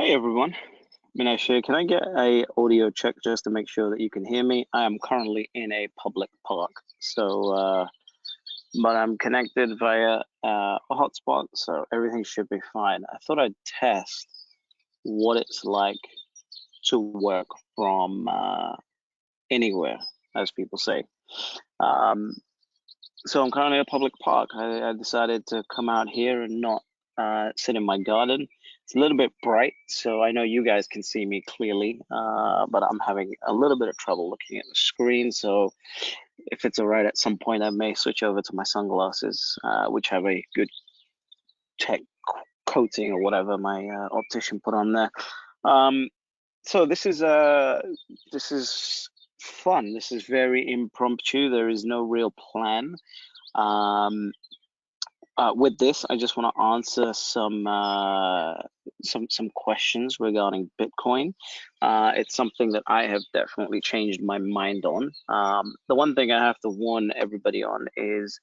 Hey everyone, Minesh here. Can I get a audio check just to make sure that you can hear me? I am currently in a public park, but I'm connected via a hotspot, so everything should be fine. I thought I'd test what it's like to work from anywhere, as people say. Um, so I'm currently in a public park. I decided to come out here and not sit in my garden. It's a little bit bright, so I know you guys can see me clearly, but I'm having a little bit of trouble looking at the screen. So if it's all right, at some point I may switch over to my sunglasses, which have a good tech coating or whatever my optician put on there. So this is fun. This is very impromptu. There is no real plan. Um, with this, I just want to answer some questions regarding Bitcoin. It's something that I have definitely changed my mind on. The one thing I have to warn everybody on is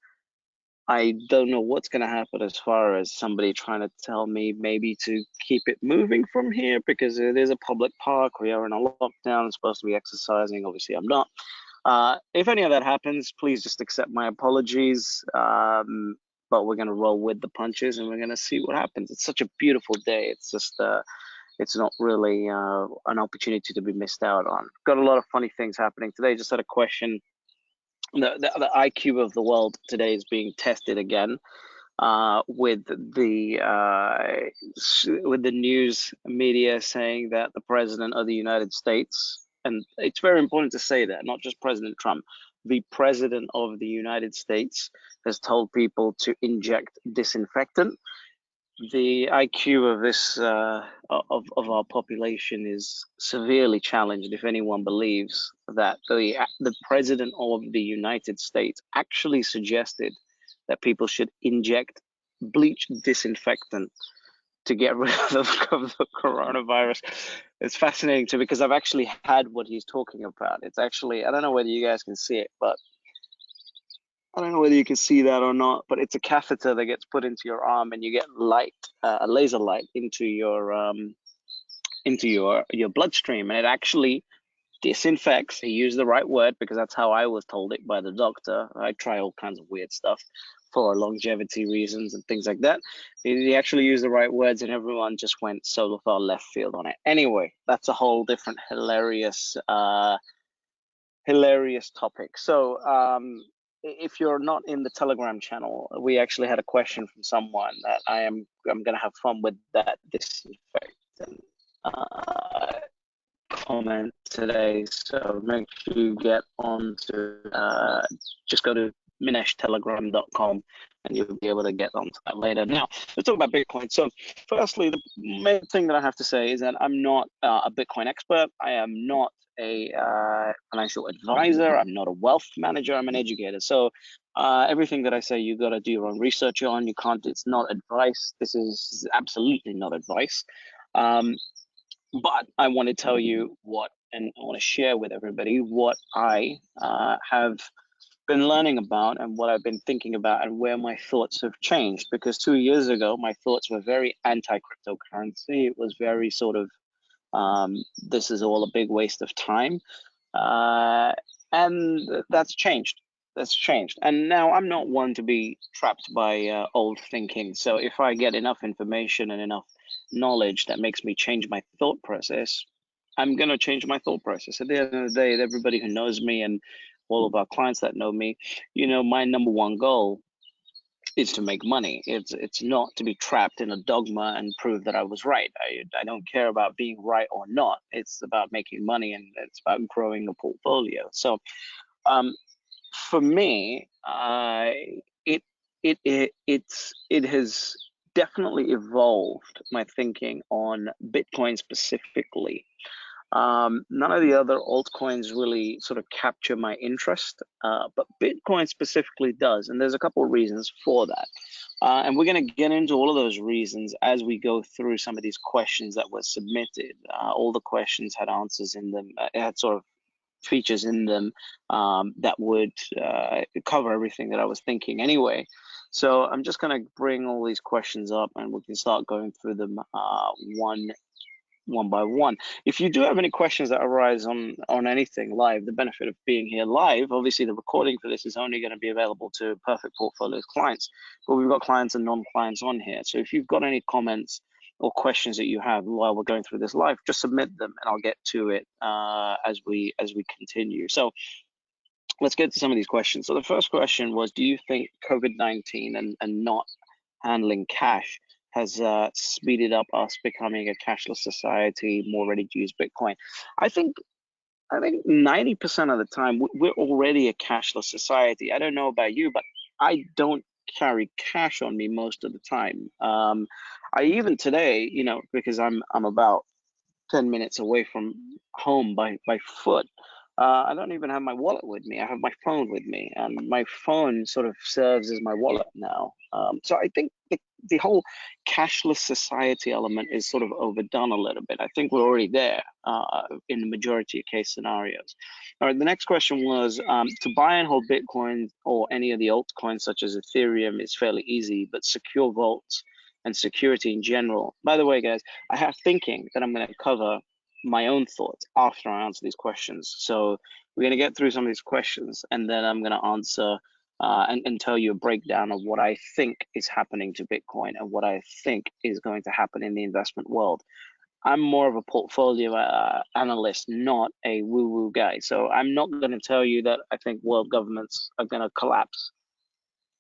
I don't know what's going to happen as far as somebody trying to tell me maybe to keep it moving from here because it is a public park. We are in a lockdown. I'm supposed to be exercising. Obviously, I'm not. If any of that happens, please just accept my apologies. But we're gonna roll with the punches and we're gonna see what happens. It's such a beautiful day. It's just it's not really an opportunity to be missed out on. Got a lot of funny things happening today. Just had a question. The IQ of the world today is being tested again with the news media saying that the president of the United States, and it's very important to say that, not just President Trump, the president of the United States has told people to inject disinfectant. The IQ of this of our population is severely challenged if anyone believes that the president of the United States actually suggested that people should inject bleach disinfectant to get rid of the coronavirus. It's fascinating to me because I've actually had what he's talking about. It's actually, I don't know whether you guys can see it, but I don't know whether you can see that or not, but it's a catheter that gets put into your arm and you get light, a laser light into your bloodstream, and it actually disinfects. He used the right word because that's how I was told it by the doctor. I try all kinds of weird stuff for longevity reasons and things like that. He actually used the right words, and everyone just went so far left field on it. Anyway, that's a whole different hilarious topic. So if you're not in the Telegram channel, we actually had a question from someone that I'm gonna have fun with that disinfectant comment today. So make sure you get on to just go to mineshtelegram.com and you'll be able to get onto that later. Now, let's talk about Bitcoin. So firstly, the main thing that I have to say is that I'm not a Bitcoin expert. I am not a financial advisor. I'm not a wealth manager. I'm an educator. So everything that I say, you got to do your own research on. You can't, it's not advice. This is absolutely not advice. But I want to tell you what, and I want to share with everybody what I have been learning about and what I've been thinking about and where my thoughts have changed. Because 2 years ago, my thoughts were very anti-cryptocurrency. It was very sort of, this is all a big waste of time. And that's changed. That's changed. And now I'm not one to be trapped by old thinking. So if I get enough information and enough knowledge that makes me change my thought process, I'm going to change my thought process. At the end of the day, everybody who knows me and all of our clients that know me, you know, my number one goal is to make money. It's not to be trapped in a dogma and prove that I was right. I don't care about being right or not. It's about making money and it's about growing a portfolio. So for me, it has definitely evolved my thinking on Bitcoin specifically. None of the other altcoins really sort of capture my interest, but Bitcoin specifically does, and there's a couple of reasons for that. And we're going to get into all of those reasons as we go through some of these questions that were submitted. All the questions had answers in them, it had sort of features in them that would cover everything that I was thinking anyway. So I'm just going to bring all these questions up and we can start going through them one one by one. If you do have any questions that arise on anything live, the benefit of being here live, obviously the recording for this is only going to be available to Perfect Portfolios clients, but we've got clients and non-clients on here. So if you've got any comments or questions that you have while we're going through this live, just submit them and I'll get to it as we continue. So let's get to some of these questions. So the first question was, do you think COVID-19 and not handling cash has speeded up us becoming a cashless society, more ready to use Bitcoin? I think 90% of the time we're already a cashless society. I don't know about you, but I don't carry cash on me most of the time. I even today, because I'm about 10 minutes away from home by foot. I don't even have my wallet with me. I have my phone with me, and my phone sort of serves as my wallet now. So I think the whole cashless society element is sort of overdone a little bit. I think we're already there in the majority of case scenarios. All right, the next question was, to buy and hold Bitcoin or any of the altcoins such as Ethereum is fairly easy, but secure vaults and security in general. By the way, guys, I have thinking that I'm going to cover my own thoughts after I answer these questions. So we're going to get through some of these questions, and then I'm going to answer and tell you a breakdown of what I think is happening to Bitcoin and what I think is going to happen in the investment world. I'm more of a portfolio analyst, not a woo-woo guy. So I'm not going to tell you that I think world governments are going to collapse.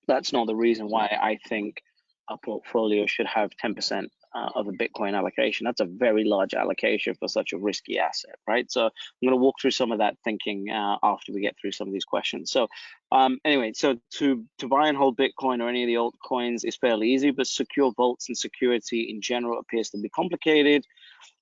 That's not the reason why I think a portfolio should have 10% of a Bitcoin allocation. That's a very large allocation for such a risky asset, right? So I'm going to walk through some of that thinking after we get through some of these questions. So anyway, so to buy and hold Bitcoin or any of the altcoins is fairly easy, but secure vaults and security in general appears to be complicated.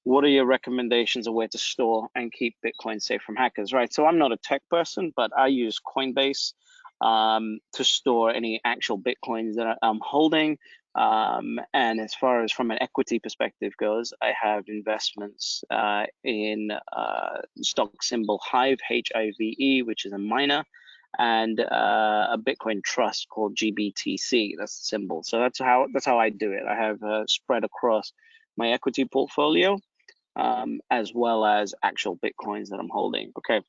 What are your recommendations of where to store and keep Bitcoin safe from hackers, right? So I'm not a tech person, but I use Coinbase to store any actual Bitcoins that I'm holding. And as far as from an equity perspective goes, I have investments in stock symbol Hive, HIVE, which is a miner, and a Bitcoin trust called GBTC. That's the symbol. So that's how I do it. I have spread across my equity portfolio, as well as actual Bitcoins that I'm holding. Okay.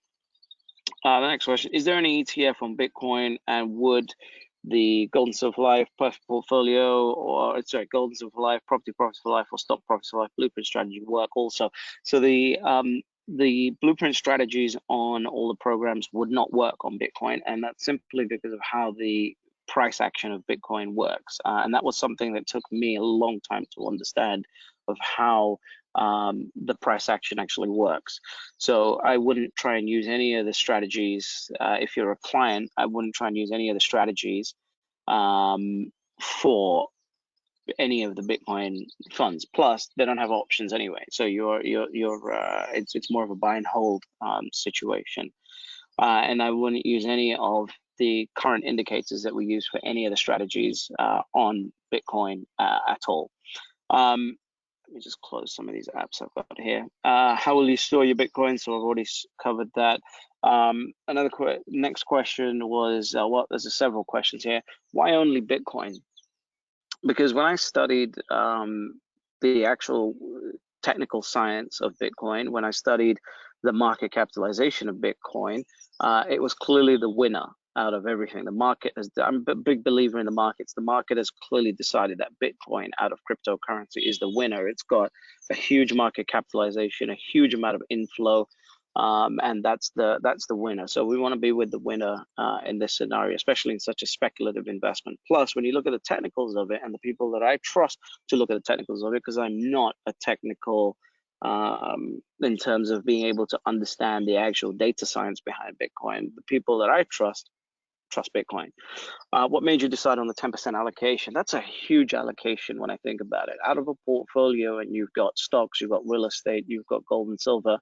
The next question, is there any ETF on Bitcoin, and would the Golden Silver Life portfolio, or sorry, Golden Silver Life, Property Profits for Life, or Stock Profits for Life blueprint strategy work also? So the blueprint strategies on all the programs would not work on Bitcoin, and that's simply because of how the price action of Bitcoin works. And that was something that took me a long time to understand of how the price action actually works. So I wouldn't try and use any of the strategies. If you're a client, I wouldn't try and use any of the strategies for any of the Bitcoin funds. Plus, they don't have options anyway. So it's more of a buy and hold situation. And I wouldn't use any of the current indicators that we use for any of the strategies on Bitcoin at all. Let me just close some of these apps I've got here. How will you store your Bitcoin? So I've already covered that. Next question was, there's several questions here. Why only Bitcoin? Because when I studied the actual technical science of Bitcoin, when I studied the market capitalization of Bitcoin, it was clearly the winner out of everything. The market I'm a big believer in the markets. The market has clearly decided that Bitcoin out of cryptocurrency is the winner. It's got a huge market capitalization, a huge amount of inflow, and that's the winner. So we want to be with the winner in this scenario, especially in such a speculative investment. Plus, when you look at the technicals of it, and the people that I trust to look at the technicals of it, because I'm not a technical in terms of being able to understand the actual data science behind Bitcoin, the people that I trust Bitcoin. What made you decide on the 10% allocation? That's a huge allocation when I think about it. Out of a portfolio, and you've got stocks, you've got real estate, you've got gold and silver,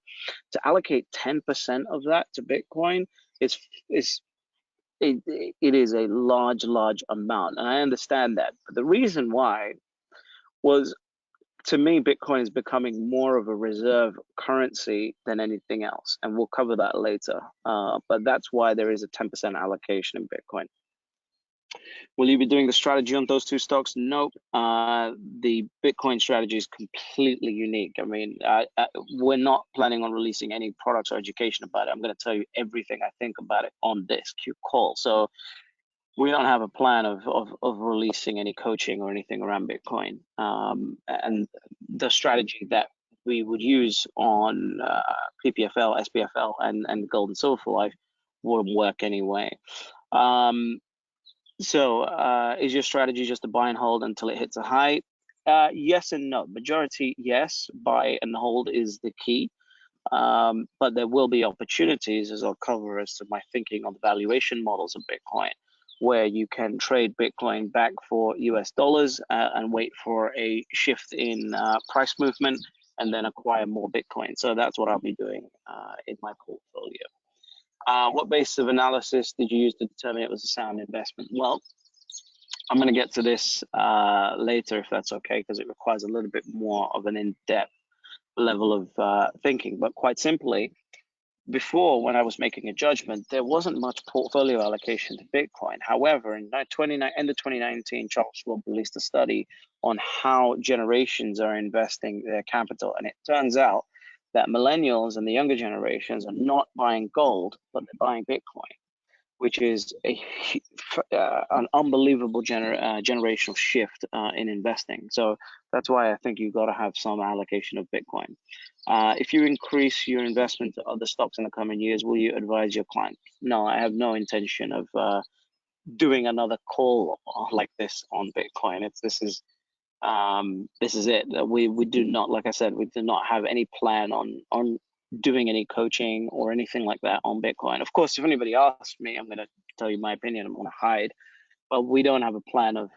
to allocate 10% of that to Bitcoin it is a large amount, and I understand that. But the reason why was, to me, Bitcoin is becoming more of a reserve currency than anything else, and we'll cover that later. But that's why there is a 10% allocation in Bitcoin. Will you be doing the strategy on those two stocks? Nope. The Bitcoin strategy is completely unique. I mean, we're not planning on releasing any products or education about it. I'm going to tell you everything I think about it on this Q call. So we don't have a plan of releasing any coaching or anything around Bitcoin. And the strategy that we would use on PPFL, SPFL, and Gold and Silver for Life wouldn't work anyway. So is your strategy just to buy and hold until it hits a high? Yes and no. Majority, yes. Buy and hold is the key. But there will be opportunities, as I'll cover, as to my thinking on the valuation models of Bitcoin, where you can trade Bitcoin back for US dollars and wait for a shift in price movement and then acquire more Bitcoin. So that's what I'll be doing in my portfolio. What basis of analysis did you use to determine it was a sound investment? Well, I'm going to get to this later, if that's okay, because it requires a little bit more of an in-depth level of thinking. But quite simply, before, when I was making a judgment, there wasn't much portfolio allocation to Bitcoin. However, in end of 2019, Charles Schwab released a study on how generations are investing their capital. And it turns out that millennials and the younger generations are not buying gold, but they're buying Bitcoin, which is an unbelievable generational shift in investing. So that's why I think you've got to have some allocation of Bitcoin. If you increase your investment to other stocks in the coming years, will you advise your clients? No, I have no intention of doing another call like this on Bitcoin. This is it. We do not, like I said, we do not have any plan on doing any coaching or anything like that on Bitcoin. Of course, if anybody asks me, I'm going to tell you my opinion. I'm going to hide, but we don't have a plan of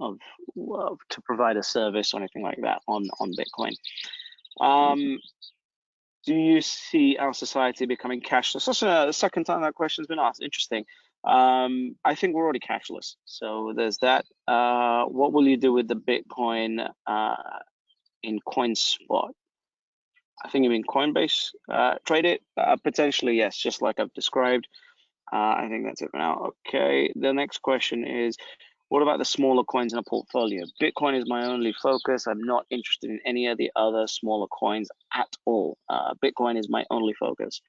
to provide a service or anything like that on Bitcoin. Do you see our society becoming cashless? That's the second time that question's been asked. Interesting. I think we're already cashless. So there's that. What will you do with the Bitcoin in CoinSpot? I think you mean Coinbase. Trade it? Potentially, yes, just like I've described. I think that's it for now. Okay, the next question is, what about the smaller coins in a portfolio? Bitcoin is my only focus. I'm not interested in any of the other smaller coins at all. Bitcoin is my only focus.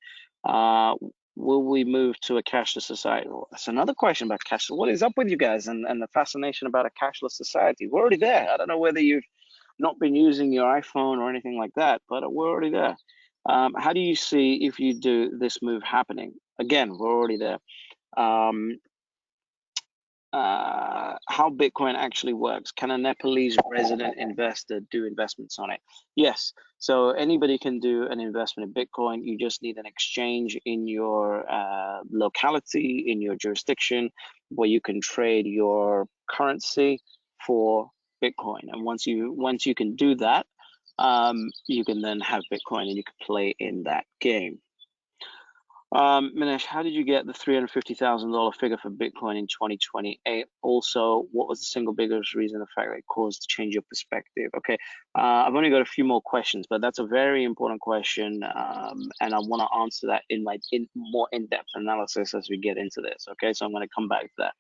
Will we move to a cashless society? Well, that's another question about cashless. What is up with you guys and the fascination about a cashless society? We're already there. I don't know whether you've not been using your iPhone or anything like that, but we're already there. How do you see if you do this move happening? Again, we're already there. How Bitcoin actually works. Can a Nepalese resident investor do investments on it? Yes. So anybody can do an investment in Bitcoin. You just need an exchange in your locality, in your jurisdiction, where you can trade your currency for Bitcoin. And once you can do that, you can then have Bitcoin and you can play in that game. Minesh, how did you get the $350,000 figure for Bitcoin in 2028? Also, what was the single biggest reason, the fact that it caused to change your perspective? Okay, I've only got a few more questions, but that's a very important question, and I want to answer that in more in-depth analysis as we get into this. Okay, so I'm going to come back to that.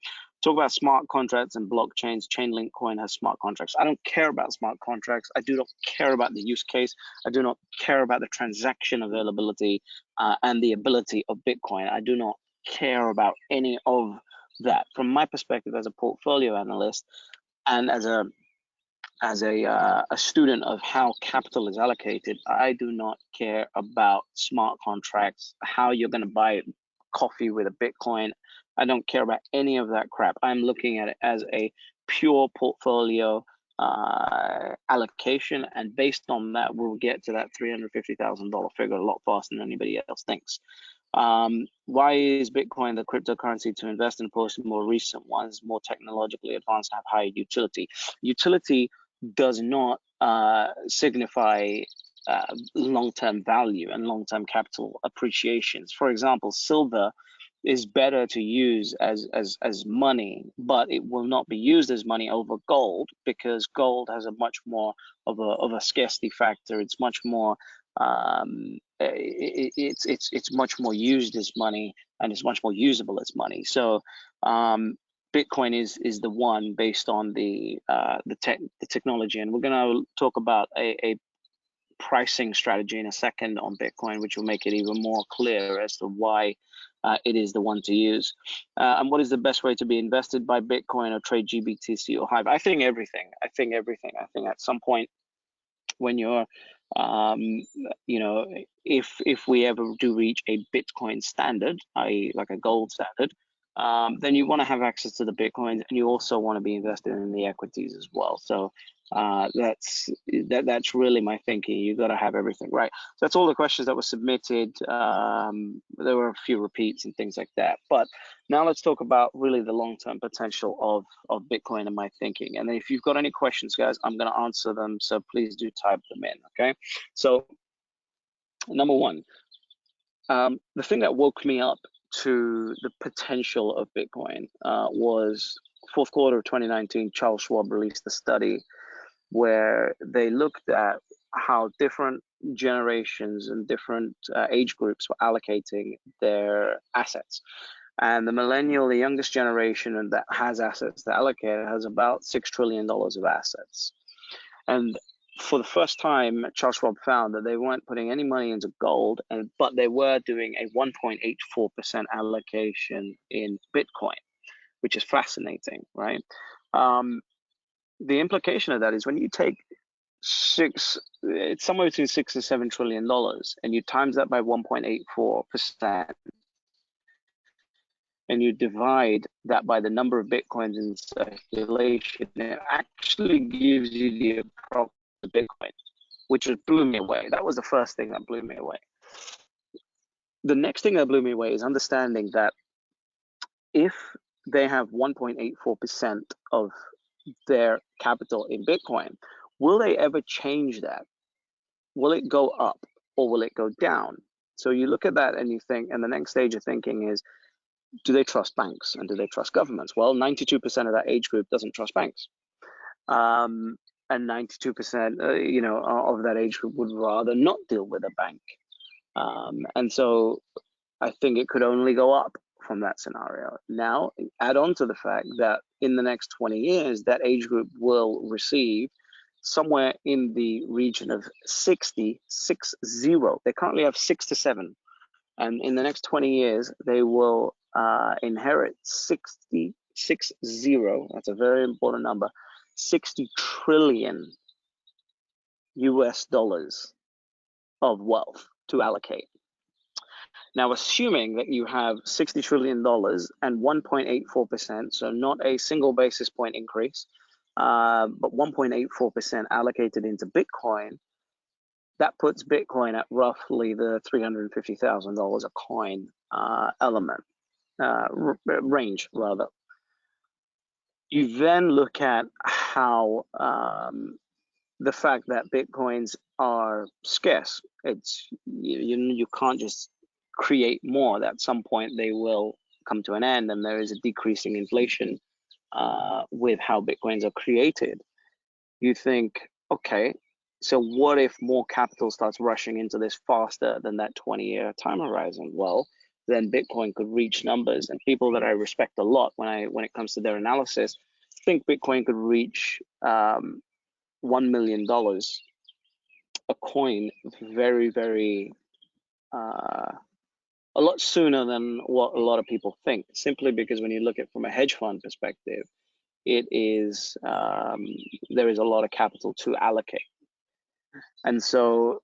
Talk about smart contracts and blockchains. Chainlink Coin has smart contracts. I don't care about smart contracts. I do not care about the use case. I do not care about the transaction availability and the ability of Bitcoin. I do not care about any of that. From my perspective as a portfolio analyst and as a student of how capital is allocated, I do not care about smart contracts, how you're going to buy coffee with a Bitcoin. I don't care about any of that crap. I'm looking at it as a pure portfolio allocation, and based on that, we'll get to that $350,000 figure a lot faster than anybody else thinks. Why is Bitcoin the cryptocurrency to invest in, opposed to more recent ones, more technologically advanced, have higher utility? Utility does not signify long-term value and long-term capital appreciations. For example, silver is better to use as money, but it will not be used as money over gold, because gold has a much more of a scarcity factor. It's much more it's much more used as money, and it's much more usable as money. So Bitcoin is the one based on the technology, and we're going to talk about a pricing strategy in a second on Bitcoin, which will make it even more clear as to why it is the one to use. And what is the best way to be invested by Bitcoin or trade GBTC or Hive? I think everything. I think at some point when you're, you know, if we ever do reach a Bitcoin standard, i.e. like a gold standard, then you want to have access to the Bitcoins, and you also want to be invested in the equities as well. So that's really my thinking. You got to have everything, right? So that's all the questions that were submitted. There were a few repeats and things like that, but now let's talk about really the long-term potential of Bitcoin and my thinking. And if you've got any questions, guys, I'm going to answer them, so please do type them in. Okay, so number one, the thing that woke me up to the potential of Bitcoin was fourth quarter of 2019. Charles Schwab released a study where they looked at how different generations and different age groups were allocating their assets. And the millennial, the youngest generation, and that has assets to allocate, has about $6 trillion of assets. And for the first time, Charles Schwab found that they weren't putting any money into gold, but they were doing a 1.84% allocation in Bitcoin, which is fascinating, right? The implication of that is when you take it's somewhere between $6 and $7 trillion, and you times that by 1.84%, and you divide that by the number of Bitcoins in circulation, it actually gives you the approximate Bitcoin, which blew me away. That was the first thing that blew me away. The next thing that blew me away is understanding that if they have 1.84% of their capital in Bitcoin, will they ever change that? Will it go up or will it go down? So you look at that and you think, and the next stage of thinking is, do they trust banks and do they trust governments? Well, 92% of that age group doesn't trust banks. And 92%, you know, of that age group would rather not deal with a bank. And so I think it could only go up from that scenario. Now, add on to the fact that in the next 20 years, that age group will receive somewhere in the region of 60. They currently have 6 to 7. And in the next 20 years, they will inherit 60, that's a very important number, 60 trillion US dollars of wealth to allocate. Now, assuming that you have $60 trillion and 1.84%, so not a single basis point increase, but 1.84% allocated into Bitcoin, that puts Bitcoin at roughly the $350,000 a coin element, range rather. You then look at how the fact that Bitcoins are scarce. It's you can't just create more. At some point they will come to an end, and there is a decreasing inflation with how Bitcoins are created. You think, okay, so what if more capital starts rushing into this faster than that 20-year time horizon? Well, then Bitcoin could reach numbers, and people that I respect a lot when it comes to their analysis think Bitcoin could reach $1 million a coin very, very a lot sooner than what a lot of people think, simply because when you look at it from a hedge fund perspective, it is there is a lot of capital to allocate. And so,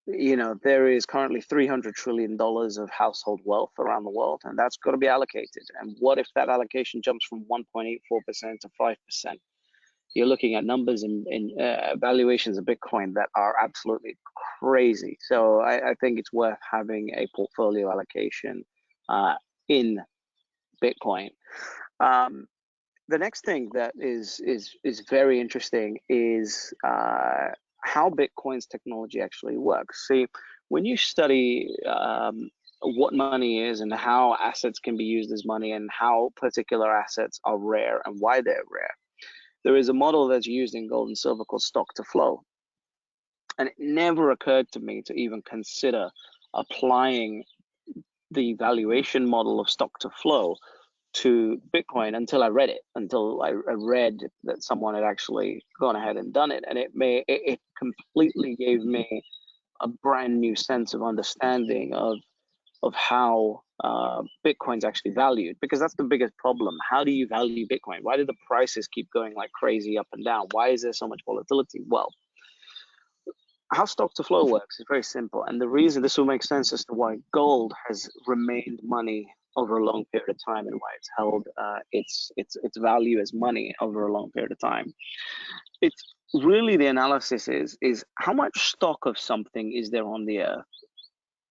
you know, there is currently $300 trillion of household wealth around the world, and that's got to be allocated. And what if that allocation jumps from 1.84% to 5%? You're looking at numbers in valuations of Bitcoin that are absolutely crazy. So I think it's worth having a portfolio allocation in Bitcoin. The next thing that is very interesting is how Bitcoin's technology actually works. See, when you study what money is and how assets can be used as money and how particular assets are rare and why they're rare, there is a model that's used in gold and silver called stock to flow. And it never occurred to me to even consider applying the valuation model of stock to flow to Bitcoin until I read it, until I read that someone had actually gone ahead and done it, and it completely gave me a brand new sense of understanding of how Bitcoin's actually valued, because that's the biggest problem. How do you value Bitcoin? Why do the prices keep going like crazy up and down? Why is there so much volatility? Well, how stock to flow works is very simple, and the reason this will make sense as to why gold has remained money over a long period of time, and why it's held its value as money over a long period of time. It's really, the analysis is how much stock of something is there on the earth,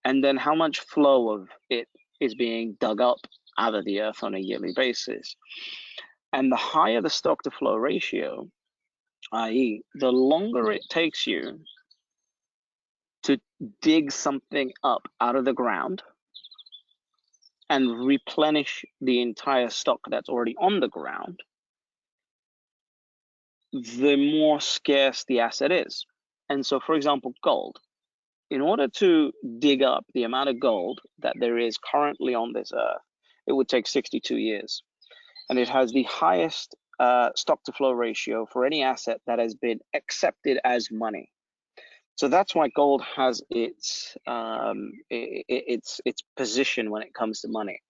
and then how much flow of it is being dug up out of the earth on a yearly basis. And the higher the stock to flow ratio, i.e., the longer it takes you to dig something up out of the ground and replenish the entire stock that's already on the ground, the more scarce the asset is. And so, for example, gold. In order to dig up the amount of gold that there is currently on this earth, it would take 62 years. And it has the highest stock to flow ratio for any asset that has been accepted as money. So that's why gold has its position when it comes to money.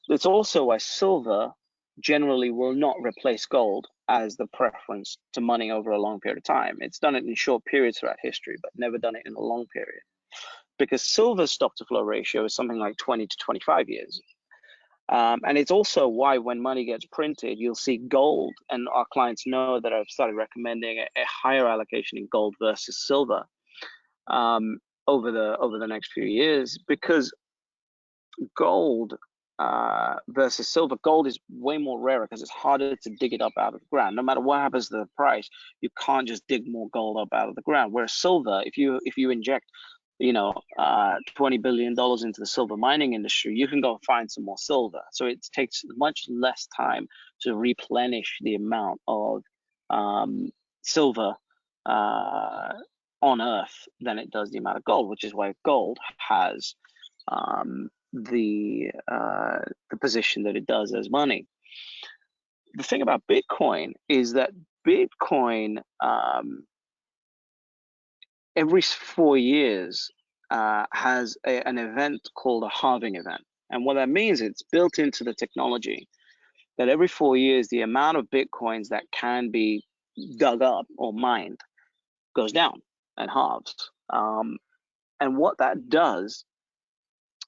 It's also why silver generally will not replace gold as the preference to money over a long period of time. It's done it in short periods throughout history, but never done it in a long period. Because silver's stock to flow ratio is something like 20 to 25 years. And it's also why when money gets printed, you'll see gold, and our clients know that I've started recommending a higher allocation in gold versus silver over the next few years, because gold versus silver, gold is way more rarer because it's harder to dig it up out of the ground. No matter what happens to the price, you can't just dig more gold up out of the ground. Whereas silver, if you inject $20 billion into the silver mining industry, you can go find some more silver. So it takes much less time to replenish the amount of silver on Earth than it does the amount of gold, which is why gold has the position that it does as money. The thing about Bitcoin is that Bitcoin every 4 years has an event called a halving event. And what that means, it's built into the technology that every 4 years, the amount of Bitcoins that can be dug up or mined goes down and halves. And what that does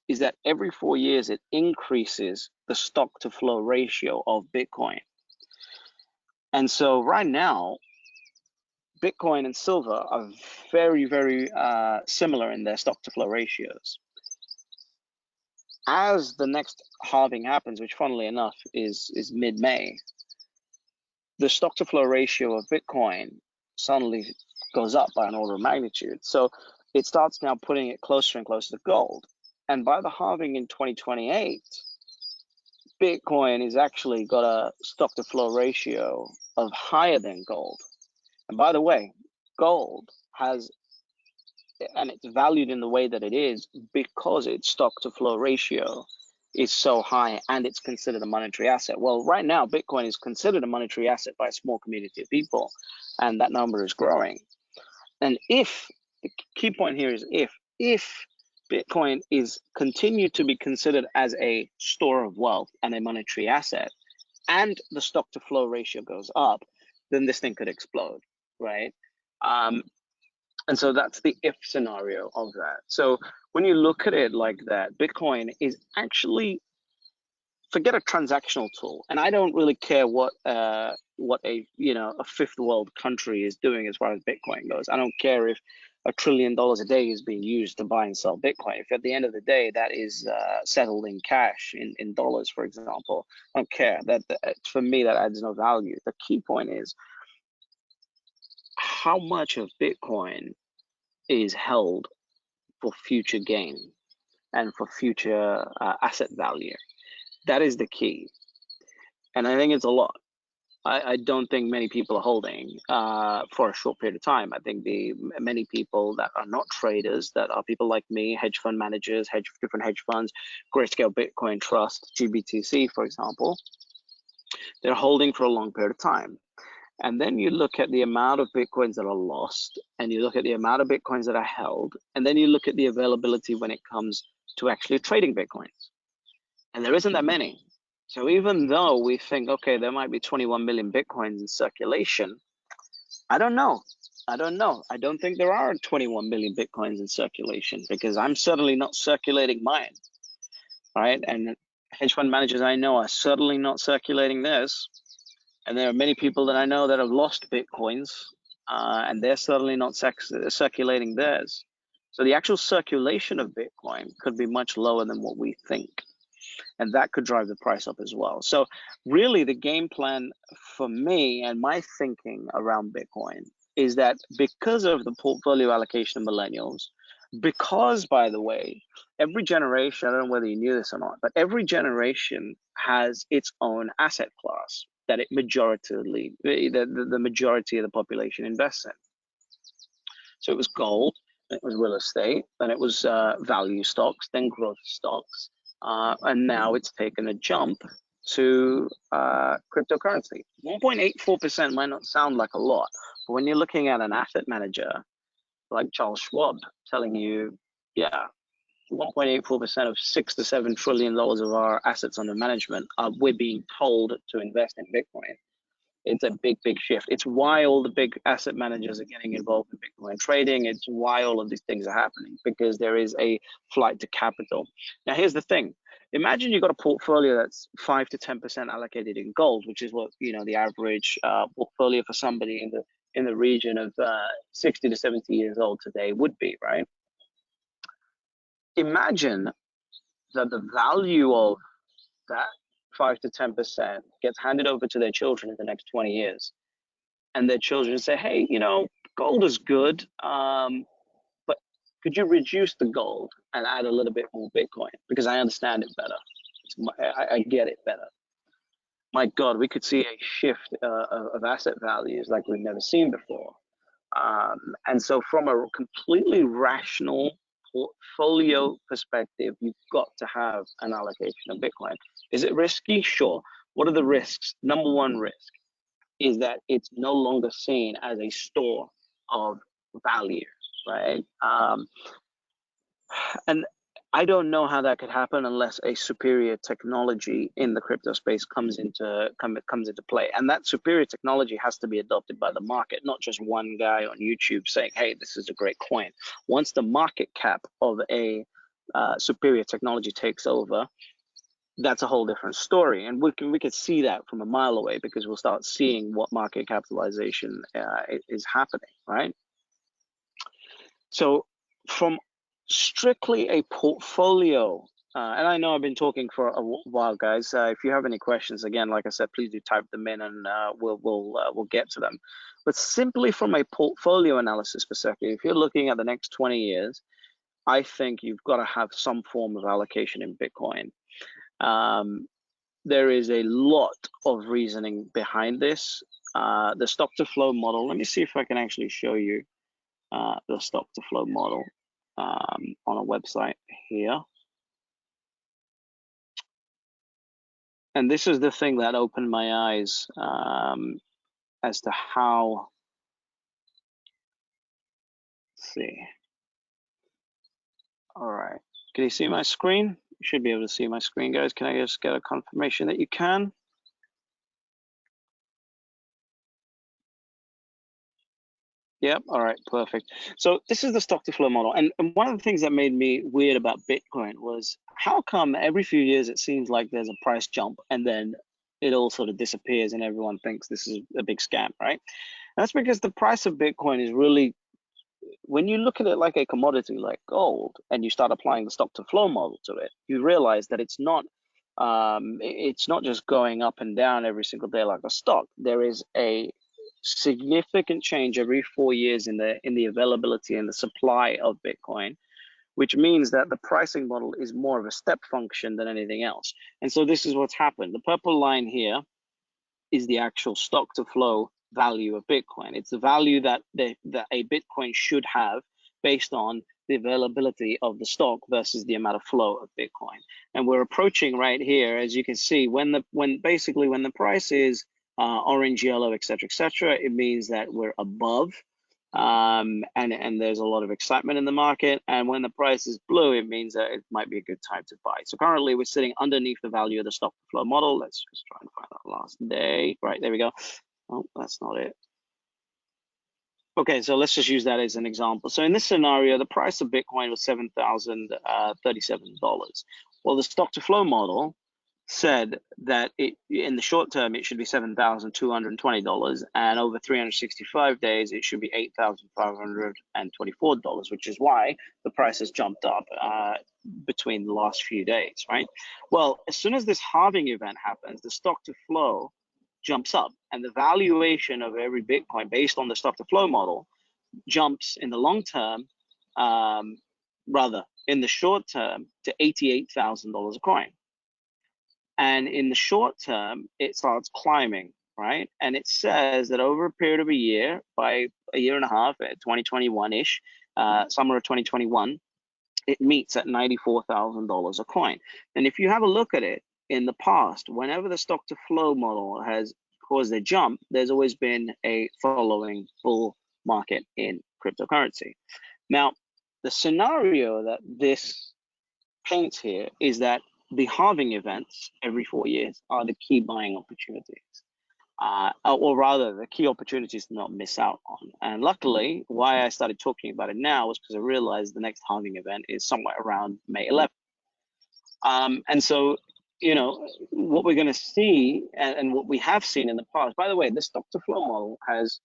is that every 4 years, it increases the stock to flow ratio of Bitcoin. And so right now, Bitcoin and silver are very, very similar in their stock to flow ratios. As the next halving happens, which funnily enough is mid-May, the stock to flow ratio of Bitcoin suddenly goes up by an order of magnitude. So it starts now putting it closer and closer to gold. And by the halving in 2028, Bitcoin is actually got a stock to flow ratio of higher than gold. And by the way, gold has, and it's valued in the way that it is because its stock to flow ratio is so high and it's considered a monetary asset. Well, right now, Bitcoin is considered a monetary asset by a small community of people, and that number is growing. And if, the key point here is if Bitcoin is continued to be considered as a store of wealth and a monetary asset, and the stock to flow ratio goes up, then this thing could explode, right? And so that's the if scenario of that. So when you look at it like that, Bitcoin is actually, forget a transactional tool, and I don't really care what a fifth world country is doing as far as Bitcoin goes. I don't care if $1 trillion a day is being used to buy and sell Bitcoin. If at the end of the day that is settled in cash, in dollars, for example, I don't care. That for me, that adds no value. The key point is how much of Bitcoin is held for future gain and for future asset value. That is the key. And I think it's a lot. I don't think many people are holding for a short period of time. I think the many people that are not traders, that are people like me, hedge fund managers, different hedge funds, Grayscale Bitcoin Trust, GBTC, for example, they're holding for a long period of time. And then you look at the amount of Bitcoins that are lost, and you look at the amount of Bitcoins that are held, and then you look at the availability when it comes to actually trading Bitcoins. And there isn't that many. So even though we think, okay, there might be 21 million Bitcoins in circulation, I don't know. I don't know. I don't think there are 21 million Bitcoins in circulation, because I'm certainly not circulating mine, right? And hedge fund managers I know are certainly not circulating theirs. And there are many people that I know that have lost Bitcoins, and they're certainly not circulating theirs. So the actual circulation of Bitcoin could be much lower than what we think. And that could drive the price up as well. So really the game plan for me and my thinking around Bitcoin is that because of the portfolio allocation of millennials, because, by the way, every generation, I don't know whether you knew this or not, but every generation has its own asset class that it the majority of the population invests in. So it was gold, it was real estate, then it was value stocks, then growth stocks, and now it's taken a jump to cryptocurrency. 1.84% might not sound like a lot, but when you're looking at an asset manager like Charles Schwab telling you, yeah, 1.84% of $6 to $7 trillion of our assets under management, we're being told to invest in Bitcoin. It's a big, big shift. It's why all the big asset managers are getting involved in Bitcoin trading. It's why all of these things are happening, because there is a flight to capital. Now, here's the thing. Imagine you've got a portfolio that's 5 to 10% allocated in gold, which is what, you know, the average portfolio for somebody in the region of 60 to 70 years old today would be, right? Imagine that the value of that 5 to 10% gets handed over to their children in the next 20 years. And their children say, hey, you know, gold is good, but could you reduce the gold and add a little bit more Bitcoin? Because I understand it better. I get it better. My God, we could see a shift of asset values like we've never seen before. And so from a completely rational portfolio perspective, you've got to have an allocation of Bitcoin. Is it risky? Sure. What are the risks? Number one risk is that it's no longer seen as a store of value, right? And I don't know how that could happen unless a superior technology in the crypto space comes into play. And that superior technology has to be adopted by the market, not just one guy on YouTube saying, hey, this is a great coin. Once the market cap of a superior technology takes over, that's a whole different story. And we can see that from a mile away, because we'll start seeing what market capitalization is happening, right? So from strictly a portfolio, and I know I've been talking for a while, guys. If you have any questions, again, like I said, please do type them in, and we'll get to them. But simply from a portfolio analysis perspective, if you're looking at the next 20 years, I think you've got to have some form of allocation in Bitcoin. There is a lot of reasoning behind this. The stock to flow model. Let me see if I can actually show you the stock to flow model on a website here. And this is the thing that opened my eyes as to how, let's see. All right, can you see my screen? You should be able to see my screen, guys. Can I just get a confirmation that you can? Yep, all right, perfect. So this is the stock to flow model. And one of the things that made me weird about Bitcoin was how come every few years it seems like there's a price jump and then it all sort of disappears and everyone thinks this is a big scam, right? And that's because the price of Bitcoin is really, when you look at it like a commodity like gold and you start applying the stock to flow model to it, you realize that it's not just going up and down every single day like a stock. There is a significant change every 4 years in the availability and the supply of Bitcoin, which means that the pricing model is more of a step function than anything else. And so this is what's happened. The purple line here is the actual stock to flow value of Bitcoin. It's the value that that a Bitcoin should have based on the availability of the stock versus the amount of flow of Bitcoin. And we're approaching right here, as you can see, when the price is orange, yellow, etc., it means that we're above, and there's a lot of excitement in the market. And when the price is blue, it means that it might be a good time to buy. So currently we're sitting underneath the value of the stock to flow model. Let's just try and find that last day. Right, there we go. Oh, that's not it. Okay, so let's just use that as an example. So in this scenario, the price of Bitcoin was $7,037. Well, the stock to flow model said that in the short term it should be $7,220, and over 365 days it should be $8,524, which is why the price has jumped up between the last few days, right? Well, as soon as this halving event happens, the stock to flow jumps up, and the valuation of every Bitcoin based on the stock to flow model jumps in the long term, rather in the short term, to $88,000 a coin. And in the short term, it starts climbing, right? And it says that over a period of a year, by a year and a half, at 2021-ish, summer of 2021, it meets at $94,000 a coin. And if you have a look at it, in the past, whenever the stock to flow model has caused a jump, there's always been a following bull market in cryptocurrency. Now, the scenario that this paints here is that the halving events every 4 years are the key buying opportunities, or rather the key opportunities to not miss out on. And luckily, why I started talking about it now was because I realized the next halving event is somewhere around May 11th. And so, you know, what we're going to see, and what we have seen in the past, by the way, the stock to flow model has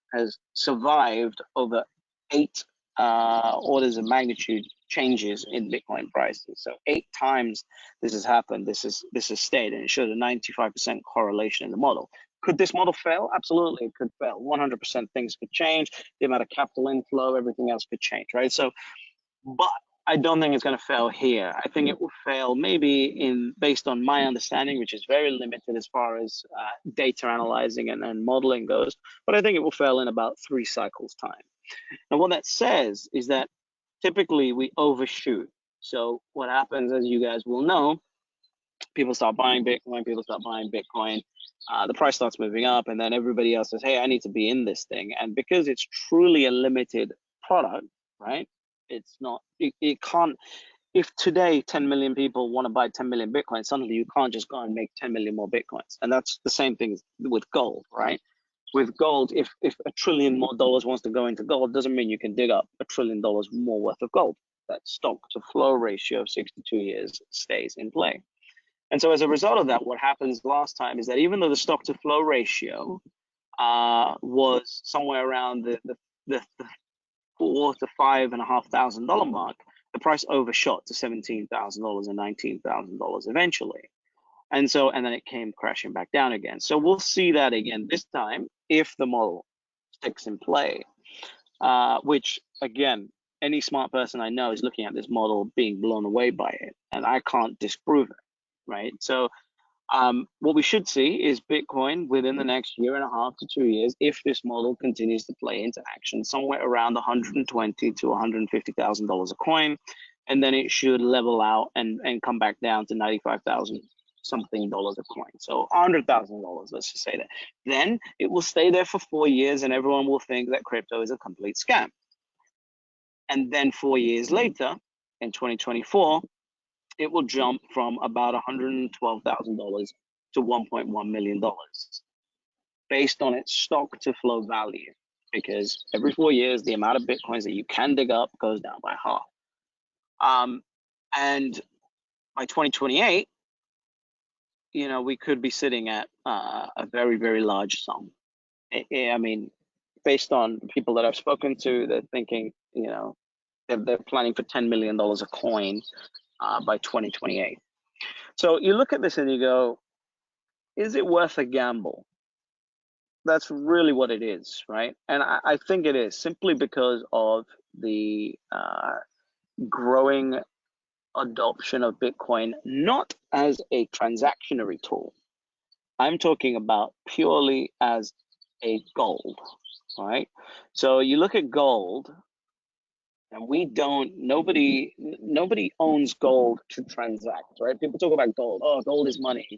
survived over 8 orders of magnitude changes in Bitcoin prices. So 8 times this has happened, this has stayed, and it showed a 95% correlation in the model. Could this model fail? Absolutely, it could fail. 100% things could change. The amount of capital inflow, everything else could change, right? So, but I don't think it's going to fail here. I think it will fail maybe based on my understanding, which is very limited as far as data analyzing and modeling goes. But I think it will fail in about 3 cycles time. And what that says is that typically we overshoot. So what happens, as you guys will know, people start buying Bitcoin, the price starts moving up, and then everybody else says, hey, I need to be in this thing. And because it's truly a limited product, right? It's not, it can't, if today 10 million people want to buy 10 million Bitcoin, suddenly you can't just go and make 10 million more Bitcoins. And that's the same thing with gold, right? With gold, if $1 trillion more wants to go into gold, doesn't mean you can dig up $1 trillion more worth of gold. That stock to flow ratio of 62 years stays in play. And so as a result of that, what happens last time is that even though the stock to flow ratio was somewhere around the $4,000 to $5,500 mark, the price overshot to $17,000 and $19,000 eventually. And then it came crashing back down again. So we'll see that again this time if the model sticks in play, which again, any smart person I know is looking at this model being blown away by it, and I can't disprove it, right? So what we should see is Bitcoin within the next year and a half to 2 years, if this model continues to play into action, somewhere around $120,000 to $150,000 a coin, and then it should level out and come back down to 95,000 something dollars a coin. So $100,000, let's just say that. Then it will stay there for 4 years, and everyone will think that crypto is a complete scam. And then 4 years later, in 2024, it will jump from about $112,000 to $1.1 million based on its stock to flow value, because every 4 years, the amount of Bitcoins that you can dig up goes down by half. And by 2028, you know, we could be sitting at a very, very large sum. I mean, based on people that I've spoken to, they're thinking, you know, they're planning for $10 million a coin by 2028. So you look at this and you go, is it worth a gamble? That's really what it is, right? And I think it is, simply because of the growing adoption of Bitcoin, not as a transactionary tool, I'm talking about purely as a gold, right? So you look at gold, and nobody owns gold to transact, right? People talk about gold. Oh, gold is money.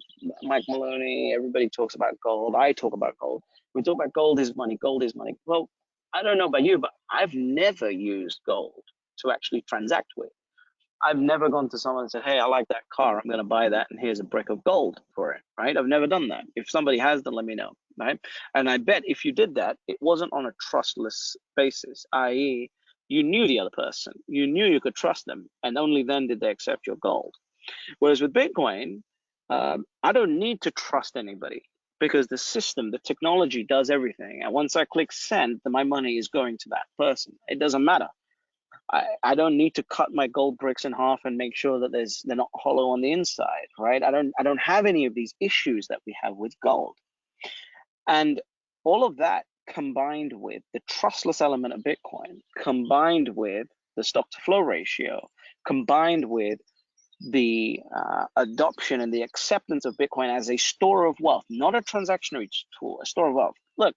Mike Maloney, everybody talks about gold. I talk about gold. We talk about gold is money. Gold is money. Well, I don't know about you, but I've never used gold to actually transact with. I've never gone to someone and said, hey, I like that car. I'm going to buy that. And here's a brick of gold for it, right? I've never done that. If somebody has, then let me know, right? And I bet if you did that, it wasn't on a trustless basis, i.e., you knew the other person, you knew you could trust them, and only then did they accept your gold. Whereas with Bitcoin, I don't need to trust anybody because the system, the technology does everything. And once I click send, then my money is going to that person. It doesn't matter. I don't need to cut my gold bricks in half and make sure that they're not hollow on the inside, right? I don't have any of these issues that we have with gold. And all of that combined with the trustless element of Bitcoin, combined with the stock to flow ratio, combined with the adoption and the acceptance of Bitcoin as a store of wealth, not a transactionary tool, a store of wealth. Look,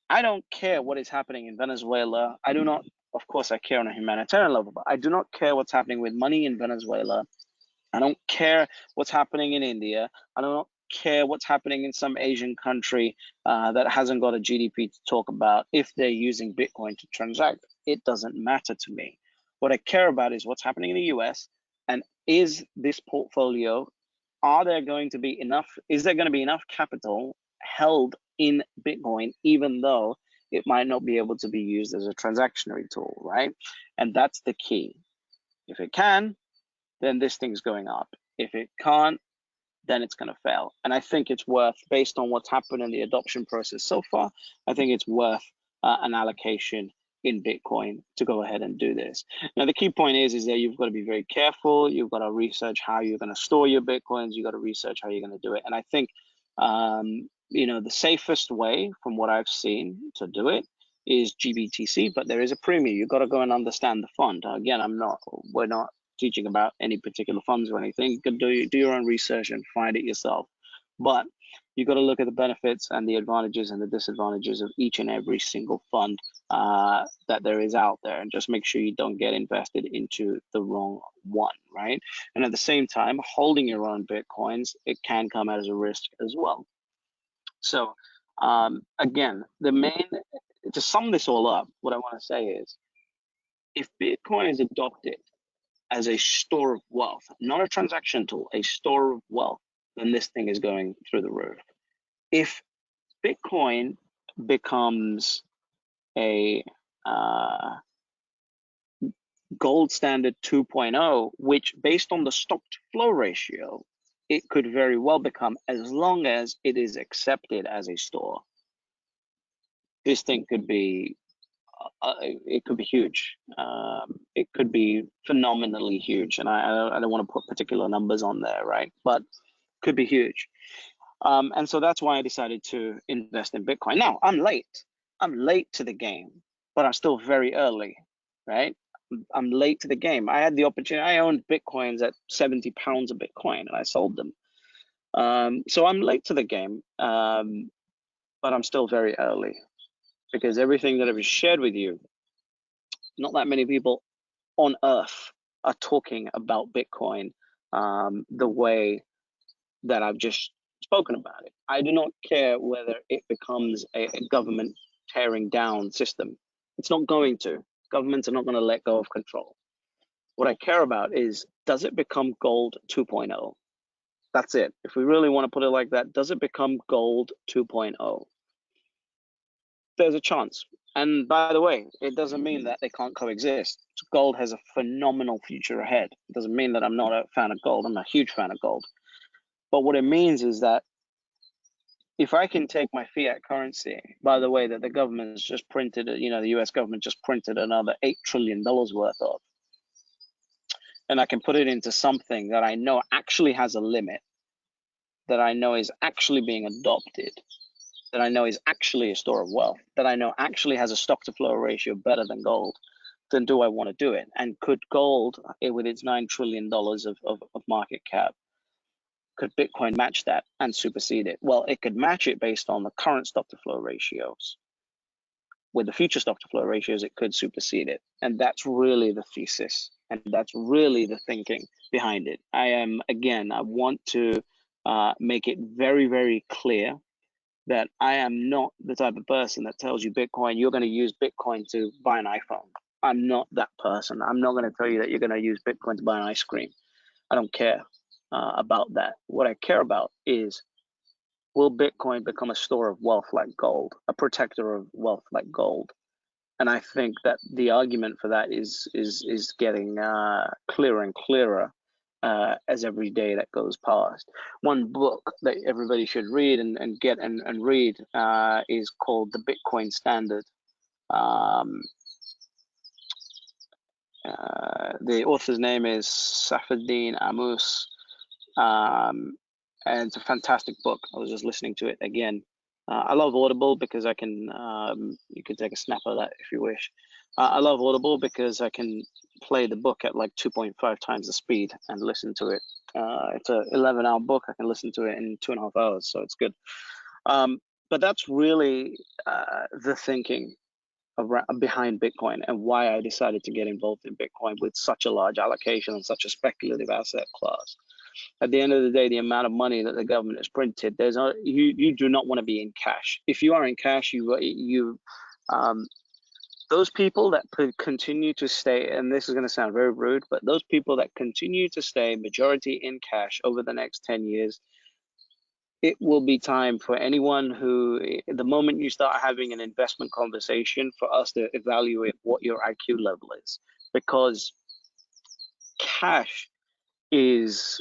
I don't care what is happening in Venezuela. I do not, of course, I care on a humanitarian level, but I do not care what's happening with money in Venezuela. I don't care what's happening in India. I don't care what's happening in some Asian country that hasn't got a GDP to talk about. If they're using Bitcoin to transact, it doesn't matter to me. What I care about is what's happening in the US, and is this portfolio, is there going to be enough capital held in Bitcoin, even though it might not be able to be used as a transactionary tool, right? And that's the key. If it can, then this thing's going up. If it can't, then it's going to fail. And I think it's worth, based on what's happened in the adoption process so far, I think it's worth an allocation in Bitcoin to go ahead and do this. Now, the key point is that you've got to be very careful. You've got to research how you're going to store your Bitcoins. You've got to research how you're going to do it. And I think, the safest way from what I've seen to do it is GBTC, but there is a premium. You've got to go and understand the fund. Again, we're not teaching about any particular funds or anything. You can do your own research and find it yourself. But you've got to look at the benefits and the advantages and the disadvantages of each and every single fund that there is out there, and just make sure you don't get invested into the wrong one, right? And at the same time, holding your own Bitcoins, it can come as a risk as well. So again, to sum this all up, what I want to say is, if Bitcoin is adopted as a store of wealth, not a transaction tool, a store of wealth, then this thing is going through the roof. If Bitcoin becomes a gold standard 2.0, which based on the stock to flow ratio, it could very well become, as long as it is accepted as a store. This thing could be it could be huge. It could be phenomenally huge, and I don't want to put particular numbers on there, right? But could be huge. And so that's why I decided to invest in Bitcoin. Now, I'm late to the game, but I'm still very early, right? I'm late to the game. I had the opportunity. I owned Bitcoins at 70 pounds a Bitcoin, and I sold them. So I'm late to the game, but I'm still very early, because everything that I've shared with you, not that many people on earth are talking about Bitcoin the way that I've just spoken about it. I do not care whether it becomes a government tearing down system. It's not going to. Governments are not going to let go of control. What I care about is, does it become gold 2.0? That's it. If we really want to put it like that, does it become gold 2.0? There's a chance. And by the way, it doesn't mean that they can't coexist. Gold has a phenomenal future ahead. It doesn't mean that I'm not a fan of gold. I'm a huge fan of gold. But what it means is that if I can take my fiat currency, by the way, that the government's just printed, the US government just printed another $8 trillion worth of, and I can put it into something that I know actually has a limit, that I know is actually being adopted, that I know is actually a store of wealth, that I know actually has a stock to flow ratio better than gold, then do I want to do it? And could gold, with its $9 trillion of market cap, Could Bitcoin match that and supersede it? Well, it could match it based on the current stock to flow ratios. With the future stock to flow ratios, it could supersede it. And that's really the thesis. And that's really the thinking behind it. I want to make it very, very clear that I am not the type of person that tells you Bitcoin, you're going to use Bitcoin to buy an iPhone. I'm not that person. I'm not going to tell you that you're going to use Bitcoin to buy an ice cream. I don't care about that. What I care about is, will Bitcoin become a store of wealth like gold, a protector of wealth like gold? And I think that the argument for that is getting clearer and clearer as every day that goes past. One book that everybody should read and read is called The Bitcoin Standard. The author's name is Saifedean Ammous. And it's a fantastic book. I was just listening to it again. I love Audible because I can, you can take a snap of that if you wish. I love Audible because I can play the book at like 2.5 times the speed and listen to it. It's an 11-hour book. I can listen to it in 2.5 hours, so it's good. But that's really the thinking behind Bitcoin and why I decided to get involved in Bitcoin with such a large allocation and such a speculative asset class. At the end of the day, the amount of money that the government has printed, you do not want to be in cash. If you are in cash, those people that continue to stay, and this is going to sound very rude, but those people that continue to stay majority in cash over the next 10 years, it will be time for anyone who, the moment you start having an investment conversation, for us to evaluate what your IQ level is, because cash is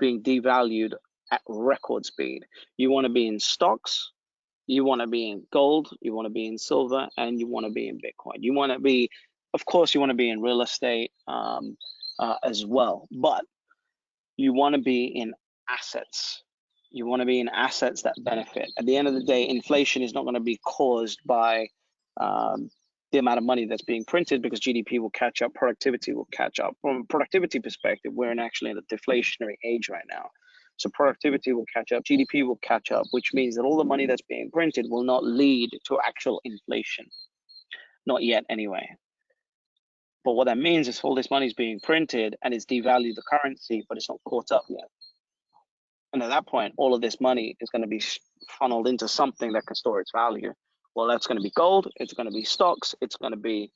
being devalued at record speed. You want to be in stocks, you want to be in gold, you want to be in silver, and you want to be in Bitcoin. You want to be, of course, you want to be in real estate as well, but you want to be in assets. You want to be in assets that benefit. At the end of the day, inflation is not going to be caused by the amount of money that's being printed, because GDP will catch up, productivity will catch up. From a productivity perspective, we're actually in a deflationary age right now. So productivity will catch up, GDP will catch up, which means that all the money that's being printed will not lead to actual inflation. Not yet, anyway. But what that means is all this money is being printed and it's devalued the currency, but it's not caught up yet. And at that point, all of this money is going to be funneled into something that can store its value. Well, that's going to be gold, it's going to be stocks, it's going to be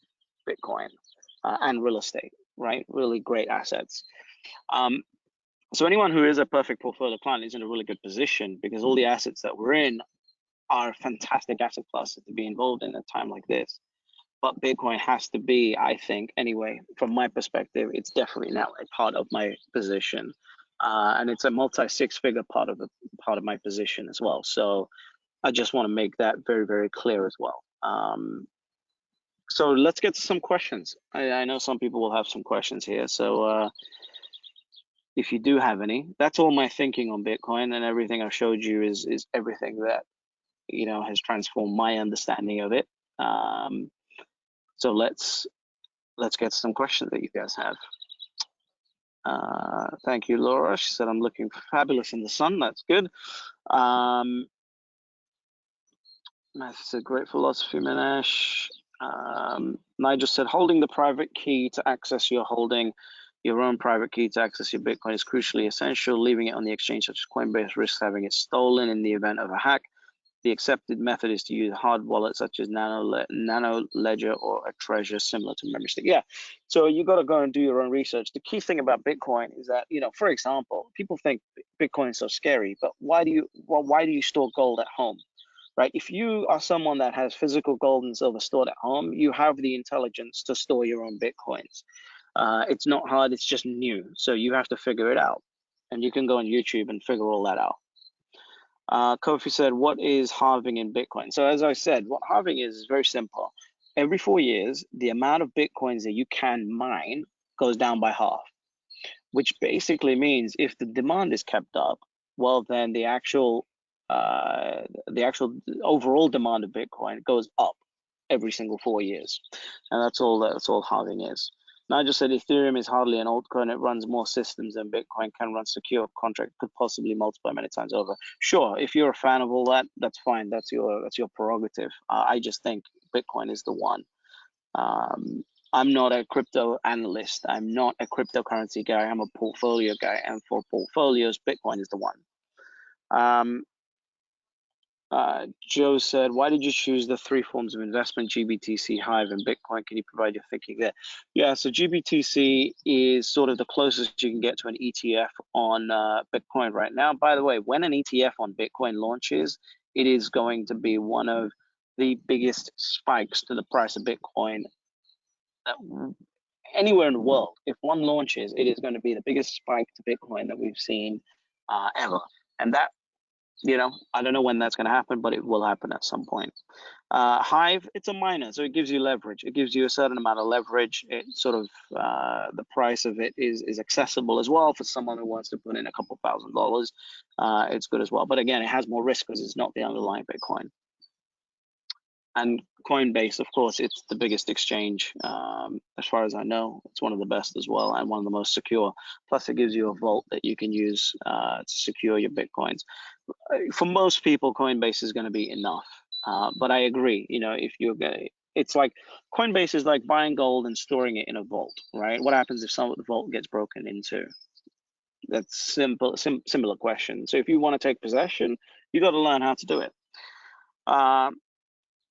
Bitcoin and real estate, right? Really great assets. So anyone who is a perfect portfolio client is in a really good position, because all the assets that we're in are fantastic asset classes to be involved in at a time like this. But Bitcoin has to be, I think, anyway, from my perspective, it's definitely now a part of my position. And it's a multi-six-figure part of my position as well. So I just want to make that very, very clear as well. So let's get to some questions. I know some people will have some questions here. So if you do have any, that's all my thinking on Bitcoin, and everything I've showed you is everything that, you know, has transformed my understanding of it. So let's get some questions that you guys have. Thank you, Laura. She said, I'm looking fabulous in the sun. That's good. That's a great philosophy, Minesh. Nigel said, holding the private key to access your own private key to access your Bitcoin is crucially essential. Leaving it on the exchange such as Coinbase risks having it stolen in the event of a hack. The accepted method is to use hard wallets such as Nano Ledger or a Treasure similar to memory stick. Yeah, so you got to go and do your own research. The key thing about Bitcoin is that, you know, for example, people think Bitcoin is so scary, but why do you store gold at home, right? If you are someone that has physical gold and silver stored at home, you have the intelligence to store your own Bitcoins. It's not hard, it's just new. So you have to figure it out. And you can go on YouTube and figure all that out. Kofi said, what is halving in Bitcoin? So as I said, what halving is very simple. Every 4 years, the amount of Bitcoins that you can mine goes down by half, which basically means if the demand is kept up, well, then the actual overall demand of Bitcoin goes up every single 4 years. And that's all halving is. Nigel said Ethereum is hardly an altcoin. It runs more systems than Bitcoin can run. Secure contract could possibly multiply many times over. Sure, if you're a fan of all that, that's fine. That's your prerogative. I just think Bitcoin is the one. I'm not a crypto analyst. I'm not a cryptocurrency guy. I'm a portfolio guy, and for portfolios, Bitcoin is the one. Joe said, why did you choose the three forms of investment, GBTC, Hive, and Bitcoin? Can you provide your thinking there? Yeah, so GBTC is sort of the closest you can get to an ETF on Bitcoin right now. By the way, when an ETF on Bitcoin launches, it is going to be one of the biggest spikes to the price of Bitcoin anywhere in the world. If one launches, it is going to be the biggest spike to Bitcoin that we've seen ever. And that, I don't know when that's going to happen, but it will happen at some point. Hive, it's a miner, so it gives you leverage. It gives you a certain amount of leverage. It sort of, the price of it is accessible as well for someone who wants to put in a couple $1,000. It's good as well. But again, it has more risk because it's not the underlying Bitcoin. And Coinbase, of course, it's the biggest exchange. As far as I know, it's one of the best as well and one of the most secure. Plus, it gives you a vault that you can use to secure your Bitcoins. For most people, Coinbase is going to be enough. But I agree, if you're going it's like Coinbase is like buying gold and storing it in a vault, right? What happens if some of the vault gets broken into? That's similar question. So if you want to take possession, you got to learn how to do it.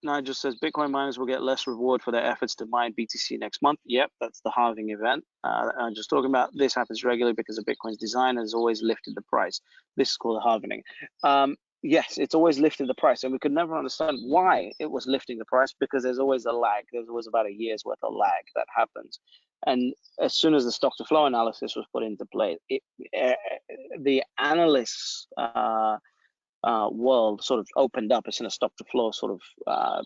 Nigel says Bitcoin miners will get less reward for their efforts to mine BTC next month. Yep, that's the halving event. I'm just talking about this happens regularly because of Bitcoin's design has always lifted the price. This is called halvening. Yes, it's always lifted the price, and we could never understand why it was lifting the price because there's always a lag. There's always about a year's worth of lag that happens. And as soon as the stock to flow analysis was put into play, the analysts world sort of opened up as soon as stock to flow sort of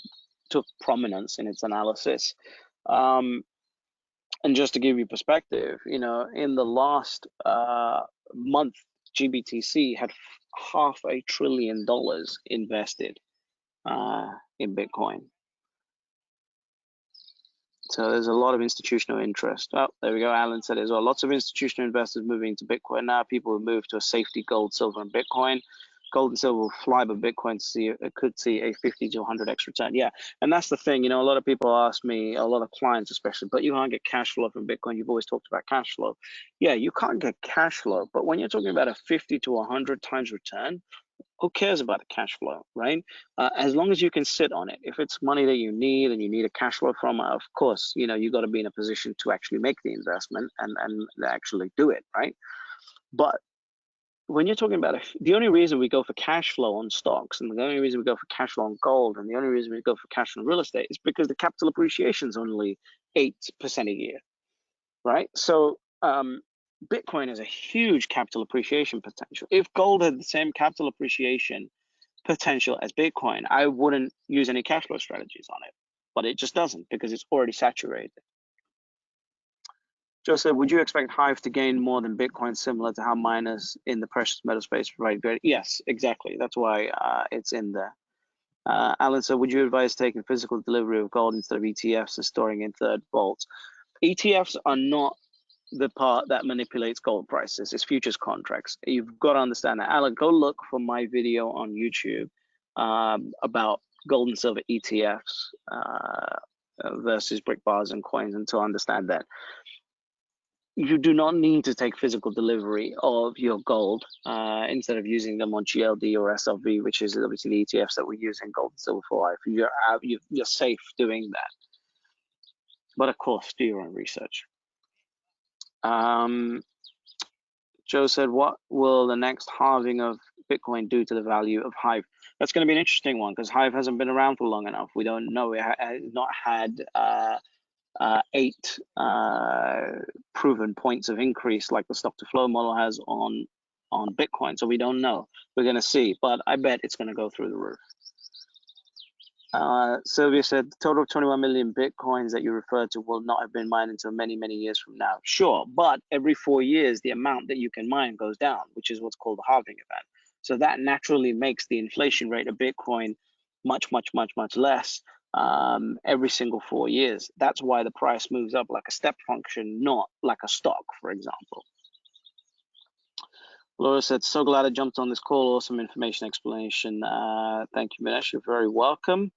took prominence in its analysis. And just to give you perspective, in the last month, GBTC had $500 billion invested in Bitcoin. So there's a lot of institutional interest. Oh, there we go. Alan said it as well. Lots of institutional investors moving to Bitcoin now. People will move to a safety gold, silver, and Bitcoin. Gold and silver will fly, but Bitcoin could see a 50 to 100x return. Yeah, and that's the thing. A lot of people ask me, a lot of clients especially, but you can't get cash flow from Bitcoin. You've always talked about cash flow. Yeah, you can't get cash flow, but when you're talking about a 50 to 100 times return, who cares about the cash flow, right? As long as you can sit on it. If it's money that you need and you need a cash flow from, of course, you got to be in a position to actually make the investment and actually do it, right? But when you're talking about the only reason we go for cash flow on stocks and the only reason we go for cash flow on gold and the only reason we go for cash flow on real estate is because the capital appreciation is only 8% a year, right? So Bitcoin has a huge capital appreciation potential. If gold had the same capital appreciation potential as Bitcoin, I wouldn't use any cash flow strategies on it, but it just doesn't because it's already saturated. Joe said, would you expect Hive to gain more than Bitcoin, similar to how miners in the precious metal space provide great? Yes, exactly. That's why it's in there. Alan said, would you advise taking physical delivery of gold instead of ETFs and storing in third vaults? ETFs are not the part that manipulates gold prices. It's futures contracts. You've got to understand that. Alan, go look for my video on YouTube about gold and silver ETFs versus brick bars and coins and to understand that. You do not need to take physical delivery of your gold instead of using them on GLD or SLV, which is obviously the ETFs that we use in gold and silver for life. You're safe doing that. But of course, do your own research. Joe said, what will the next halving of Bitcoin do to the value of Hive? That's going to be an interesting one because Hive hasn't been around for long enough. We don't know. It has not had 8 proven points of increase like the stock to flow model has on Bitcoin. So we don't know. We're going to see, but I bet it's going to go through the roof. Sylvia said the total of 21 million Bitcoins that you referred to will not have been mined until many, many years from now. Sure, but every 4 years, the amount that you can mine goes down, which is what's called the halving event. So that naturally makes the inflation rate of Bitcoin much, much, much, much less. every single 4 years. That's why the price moves up like a step function, not like a stock, for example. Laura said, so glad I jumped on this call. Awesome information explanation. Thank you, Minesh. You're very welcome.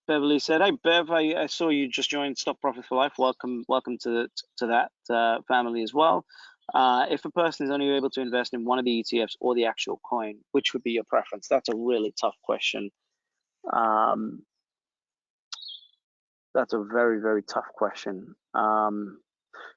Beverly said, hey, Bev, I saw you just joined Stock Profit for Life. Welcome to that family as well. If a person is only able to invest in one of the ETFs or the actual coin, which would be your preference? That's a really tough question. That's a very, very tough question.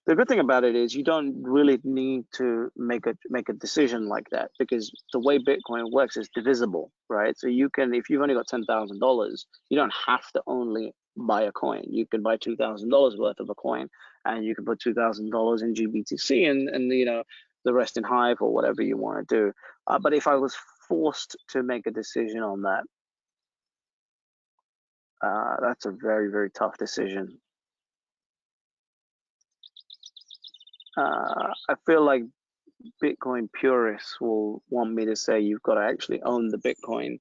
The good thing about it is you don't really need to make a decision like that, because the way Bitcoin works is divisible, right? So you can, if you've only got $10,000, you don't have to only buy a coin. You can buy $2,000 worth of a coin, and you can put $2,000 in GBTC and the rest in Hive or whatever you want to do. But if I was forced to make a decision on that, that's a very, very tough decision. I feel like Bitcoin purists will want me to say you've got to actually own the Bitcoin.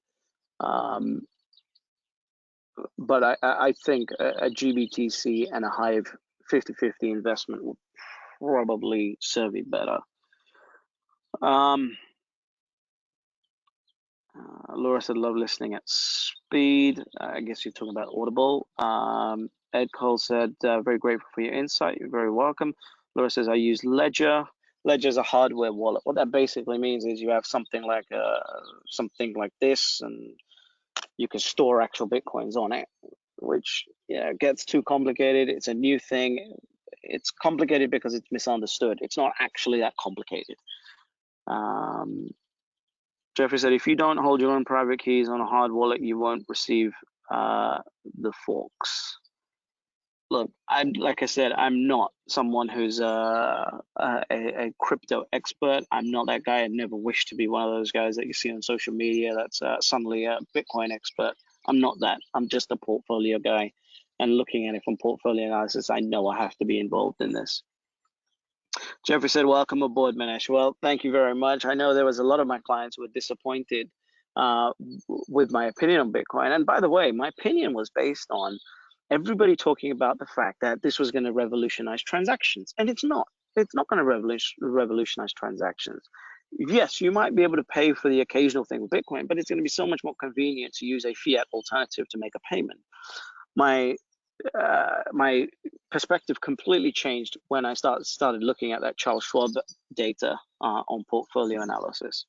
But I think a GBTC and a Hive 50-50 investment will probably serve you better. Laura said, love listening at speed. I guess you're talking about Audible. Ed Cole said, very grateful for your insight. You're very welcome. Laura says, I use Ledger. Ledger is a hardware wallet. What that basically means is you have something like this, and you can store actual Bitcoins on it, which gets too complicated. It's a new thing. It's complicated because it's misunderstood. It's not actually that complicated. Jeffrey said, if you don't hold your own private keys on a hard wallet, you won't receive the forks. Look, like I said, I'm not someone who's a crypto expert. I'm not that guy. I never wish to be one of those guys that you see on social media that's suddenly a Bitcoin expert. I'm not that. I'm just a portfolio guy. And looking at it from portfolio analysis, I know I have to be involved in this. Jeffrey said, welcome aboard, Minesh. Well, thank you very much. I know there was a lot of my clients who were disappointed with my opinion on Bitcoin. And by the way, my opinion was based on everybody talking about the fact that this was going to revolutionize transactions. And it's not. It's not going to revolutionize transactions. Yes, you might be able to pay for the occasional thing with Bitcoin, but it's going to be so much more convenient to use a fiat alternative to make a payment. My perspective completely changed when I started looking at that Charles Schwab data on portfolio analysis.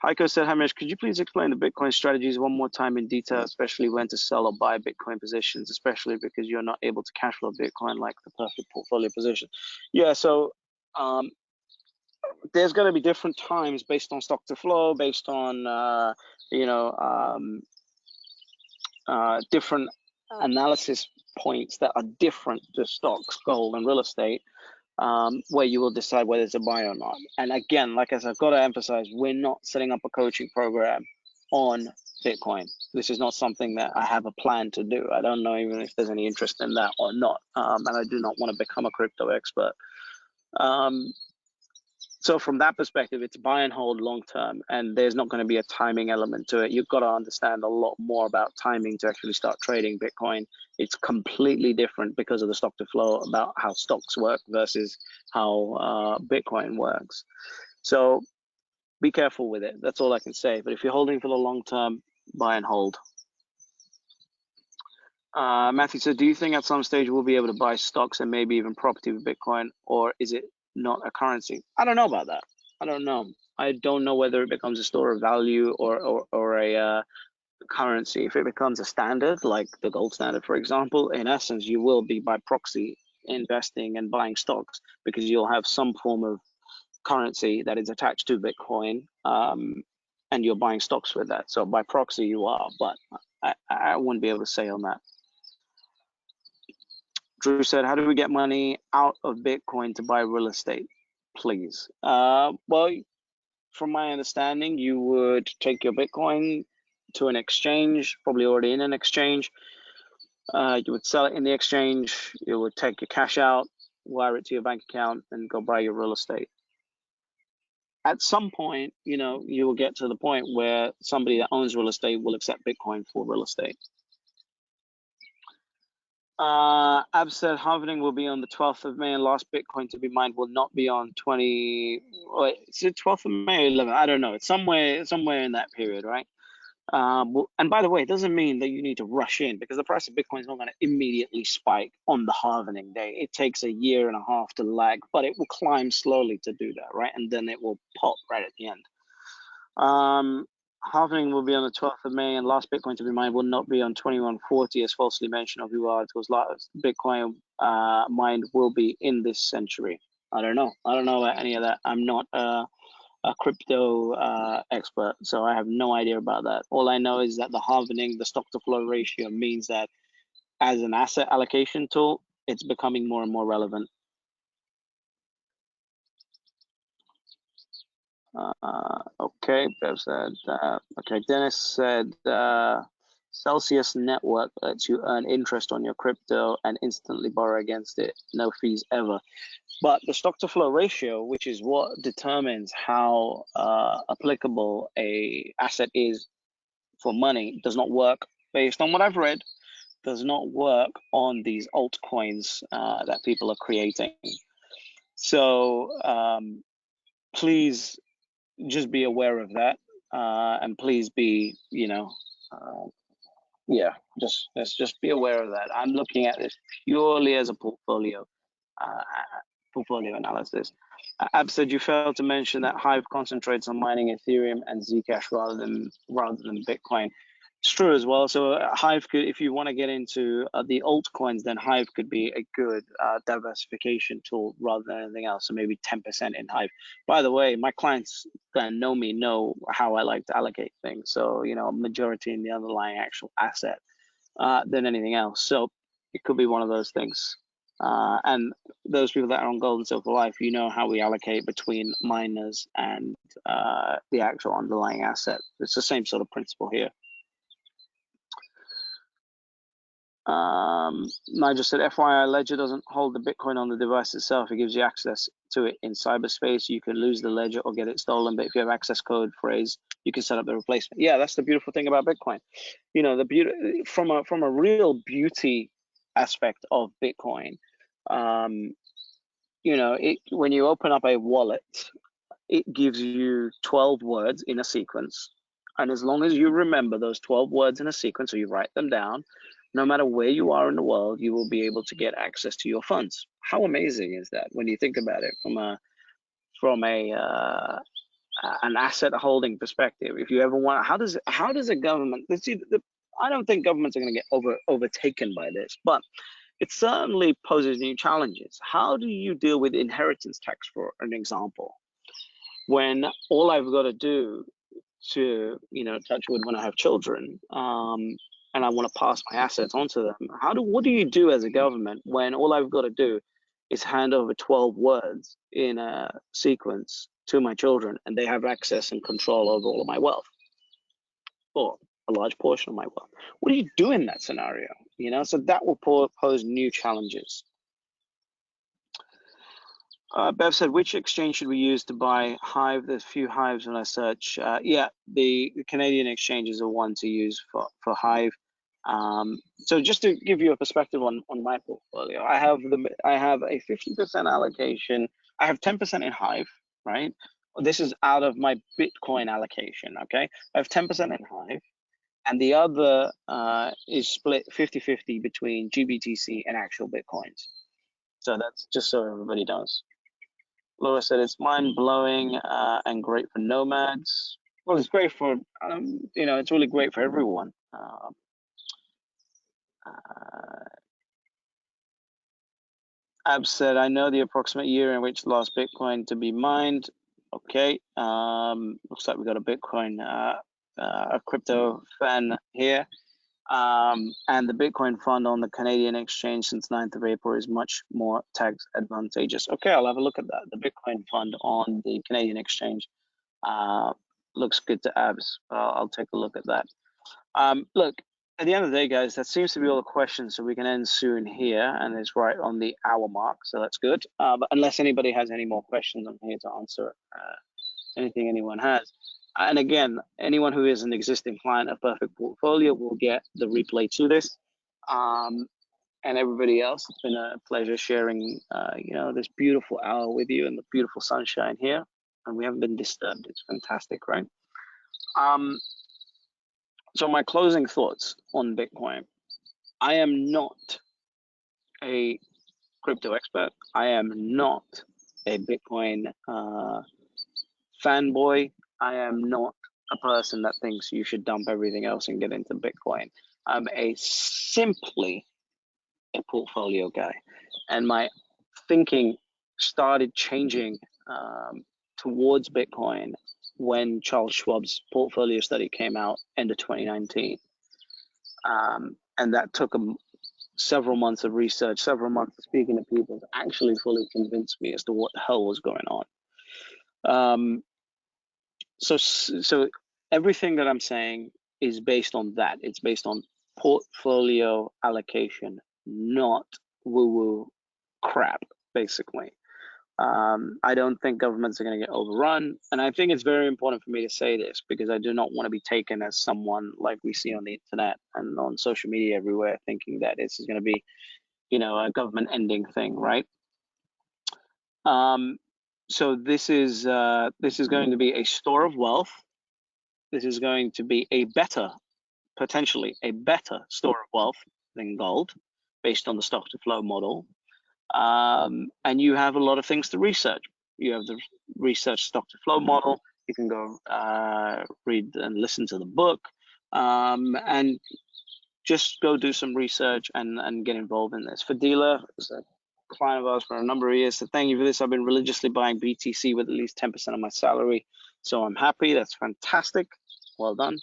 Heiko said, Hamish, could you please explain the Bitcoin strategies one more time in detail, especially when to sell or buy Bitcoin positions, especially because you're not able to cash flow Bitcoin like the perfect portfolio position? Yeah, so there's going to be different times based on stock to flow, based on, different analysis points that are different to stocks, gold, and real estate, where you will decide whether to buy or not. And again, like I said, I've got to emphasize, we're not setting up a coaching program on Bitcoin. This is not something that I have a plan to do. I don't know even if there's any interest in that or not. And I do not want to become a crypto expert. So from that perspective, it's buy and hold long term, and there's not going to be a timing element to it. You've got to understand a lot more about timing to actually start trading Bitcoin. It's completely different because of the stock to flow about how stocks work versus how Bitcoin works. So be careful with it. That's all I can say. But if you're holding for the long term, buy and hold. Matthew said, do you think at some stage we'll be able to buy stocks and maybe even property with Bitcoin, or is it not a currency? I don't know about that. I don't know. I don't know whether it becomes a store of value or a currency. If it becomes a standard, like the gold standard, for example, in essence, you will be by proxy investing and buying stocks because you'll have some form of currency that is attached to Bitcoin, and you're buying stocks with that. So by proxy, you are, but I wouldn't be able to say on that. Drew said, how do we get money out of Bitcoin to buy real estate, please? Well, from my understanding, you would take your Bitcoin to an exchange, probably already in an exchange. You would sell it in the exchange. You would take your cash out, wire it to your bank account, and go buy your real estate. at some point, you will get to the point where somebody that owns real estate will accept Bitcoin for real estate. Ab said halving will be on the 12th of May, and last Bitcoin to be mined will not be on 20. Wait, is it 12th of May or 11th? I don't know. It's somewhere in that period, right? And by the way, it doesn't mean that you need to rush in, because the price of Bitcoin is not going to immediately spike on the halving day. It takes a year and a half to lag, but it will climb slowly to do that, right? And then it will pop right at the end. Halving will be on the 12th of May, and last Bitcoin to be mined will not be on 2140, as falsely mentioned of you articles. Last Bitcoin mined will be in this century. I don't know about any of that. I'm not a crypto expert, so I have no idea about that. All I know is that the halving, the stock to flow ratio, means that as an asset allocation tool, it's becoming more and more relevant. Okay, Bev said, okay, Dennis said, Celsius Network lets you earn interest on your crypto and instantly borrow against it, no fees ever. But the stock to flow ratio, which is what determines how applicable a asset is for money, does not work, based on what I've read, does not work on these altcoins that people are creating. So please just be aware of that, and please be, yeah, let's just be aware of that. I'm looking at this purely as a portfolio analysis. Ab said you failed to mention that Hive concentrates on mining Ethereum and Zcash rather than Bitcoin. It's true as well. So Hive could, if you want to get into the altcoins, then Hive could be a good diversification tool rather than anything else. So maybe 10% in Hive. By the way, my clients that know me know how I like to allocate things. So, majority in the underlying actual asset than anything else. So it could be one of those things. And those people that are on Gold and Silver Life, how we allocate between miners and the actual underlying asset. It's the same sort of principle here. Nigel said, FYI, Ledger doesn't hold the Bitcoin on the device itself. It gives you access to it in cyberspace. You can lose the ledger or get it stolen, but if you have access code phrase, you can set up the replacement. Yeah, that's the beautiful thing about Bitcoin. The beauty from a real beauty aspect of Bitcoin. When you open up a wallet, it gives you 12 words in a sequence. And as long as you remember those 12 words in a sequence, or you write them down, no matter where you are in the world, you will be able to get access to your funds. How amazing is that when you think about it from an asset holding perspective? If you ever want, how does a government? I don't think governments are going to get overtaken by this, but it certainly poses new challenges. How do you deal with inheritance tax, for an example, when all I've got to do to, touch wood, when I have children, and I want to pass my assets onto them, what do you do as a government when all I've got to do is hand over 12 words in a sequence to my children, and they have access and control over all of my wealth, or a large portion of my wealth? What do you do in that scenario? So that will pose new challenges. Bev said, which exchange should we use to buy Hive? There's a few Hives when I search. Yeah, the Canadian exchange is the one to use for Hive. So just to give you a perspective on my portfolio, I have a 50% allocation. I have 10% in Hive, right? This is out of my Bitcoin allocation, okay? I have 10% in Hive, and the other is split 50-50 between GBTC and actual Bitcoins. So that's just so everybody knows. Laura said it's mind-blowing and great for nomads. Well, it's great for, it's really great for everyone. Ab said, I know the approximate year in which the last Bitcoin to be mined. Okay, looks like we got a Bitcoin, a crypto fan here. And the Bitcoin fund on the Canadian exchange since 9th of April is much more tax advantageous. Okay, I'll have a look at that. The Bitcoin fund on the Canadian exchange looks good to Abs. I'll take a look at that. Look, at the end of the day, guys, that seems to be all the questions, so we can end soon here, and it's right on the hour mark, so that's good. But unless anybody has any more questions, I'm here to answer anything anyone has. And again, anyone who is an existing client of Perfect Portfolio will get the replay to this. And everybody else, it's been a pleasure sharing, this beautiful hour with you and the beautiful sunshine here. And we haven't been disturbed. It's fantastic, right? So my closing thoughts on Bitcoin. I am not a crypto expert. I am not a Bitcoin fanboy. I am not a person that thinks you should dump everything else and get into Bitcoin. I'm simply a portfolio guy, and my thinking started changing towards Bitcoin when Charles Schwab's portfolio study came out end of 2019, and that took several months of research, several months of speaking to people to actually fully convince me as to what the hell was going on. So everything that I'm saying is based on that. It's based on portfolio allocation, not woo-woo crap, basically. I don't think governments are going to get overrun. And I think it's very important for me to say this because I do not want to be taken as someone like we see on the internet and on social media everywhere, thinking that this is going to be, a government ending thing, right? So this is going to be a store of wealth. This is going to be potentially a better store of wealth than gold, based on the stock to flow model. And you have a lot of things to research. You have the research stock to flow model. You can go read and listen to the book, and just go do some research and get involved in this. Fadila is a client of ours for a number of years. So thank you for this. I've been religiously buying BTC with at least 10% of my salary. So I'm happy. That's fantastic. Well done.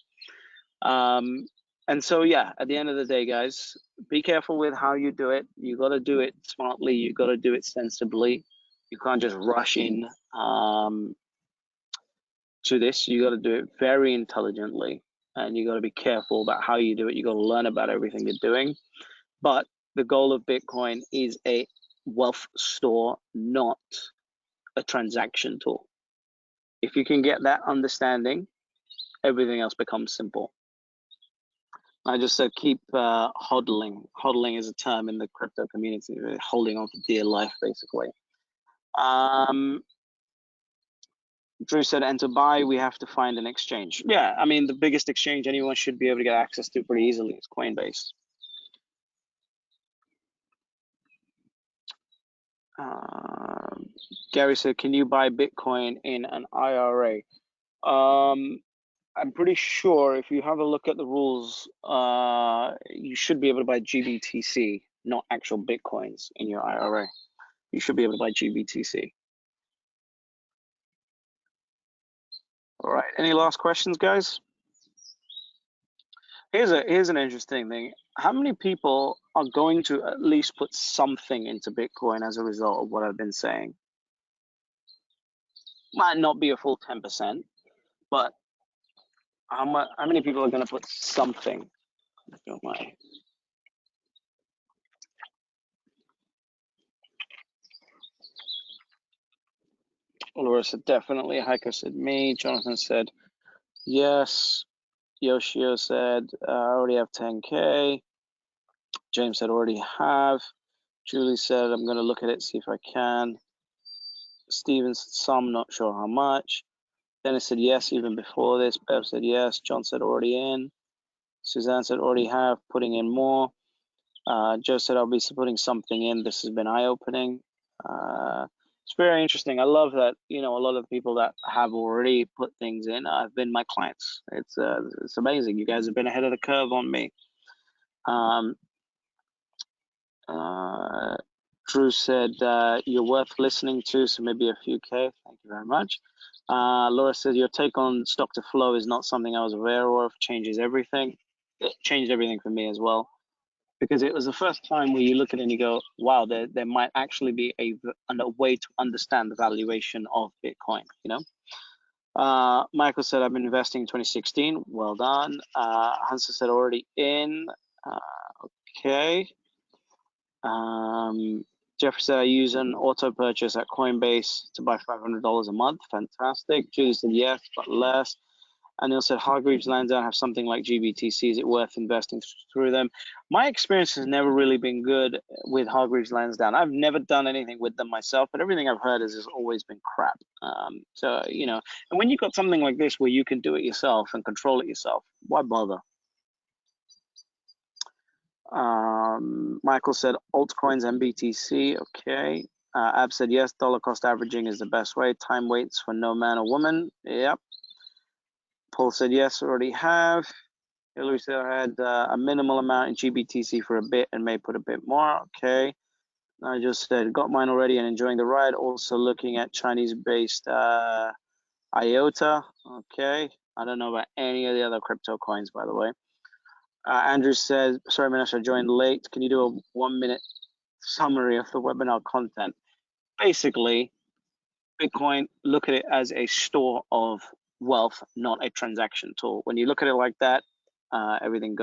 And so, yeah, at the end of the day, guys, be careful with how you do it. You got to do it smartly. You got to do it sensibly. You can't just rush in to this. You got to do it very intelligently, and you got to be careful about how you do it. You got to learn about everything you're doing. But the goal of Bitcoin is a wealth store, not a transaction tool. If you can get that understanding, everything else becomes simple. I just said keep hodling. Hodling is a term in the crypto community, holding on for dear life, basically. Drew said, and to buy, we have to find an exchange. Yeah, I mean, the biggest exchange anyone should be able to get access to pretty easily is Coinbase. Gary said, can you buy Bitcoin in an IRA? I'm pretty sure if you have a look at the rules, you should be able to buy GBTC, not actual Bitcoins in your IRA. You should be able to buy GBTC. All right, any last questions, guys? Here's an interesting thing. How many people are going to at least put something into Bitcoin as a result of what I've been saying? Might not be a full 10%, but how many people are going to put something? Laura said definitely. Heiko said me. Jonathan said yes. Yoshio said I already have 10K. James said already have. Julie said I'm going to look at it, see if I can. Steven said some, not sure how much. Dennis said yes, even before this. Bev said yes. John said already in. Suzanne said already have, putting in more. Joe said I'll be putting something in. This has been eye-opening. It's very interesting. I love that, a lot of the people that have already put things in have been my clients. It's amazing. You guys have been ahead of the curve on me. Drew said you're worth listening to, so maybe a few K. Thank you very much. Laura said your take on stock to flow is not something I was aware of. Changes everything. It changed everything for me as well, because it was the first time where you look at it and you go, wow, there might actually be a way to understand the valuation of Bitcoin, Michael said, I've been investing in 2016. Well done. Hansa said already in. Okay. Jeffrey said, I use an auto purchase at Coinbase to buy $500 a month. Fantastic. Julie said, yes, but less. Anil said, Hargreaves Lansdown have something like GBTC. Is it worth investing through them? My experience has never really been good with Hargreaves Lansdown. I've never done anything with them myself, but everything I've heard has always been crap. So, you know, and when you've got something like this where you can do it yourself and control it yourself, why bother? Michael said, altcoins and BTC. Okay. Ab said, yes, dollar cost averaging is the best way. Time waits for no man or woman. Yep. Paul said, yes, already have. Hillary said, I had a minimal amount in GBTC for a bit and may put a bit more. Okay. I just said, got mine already and enjoying the ride. Also looking at Chinese-based IOTA. Okay. I don't know about any of the other crypto coins, by the way. Andrew says, sorry, Minesh, I joined late. Can you do a 1-minute summary of the webinar content? Basically, Bitcoin, look at it as a store of wealth, not a transaction tool. When you look at it like that, everything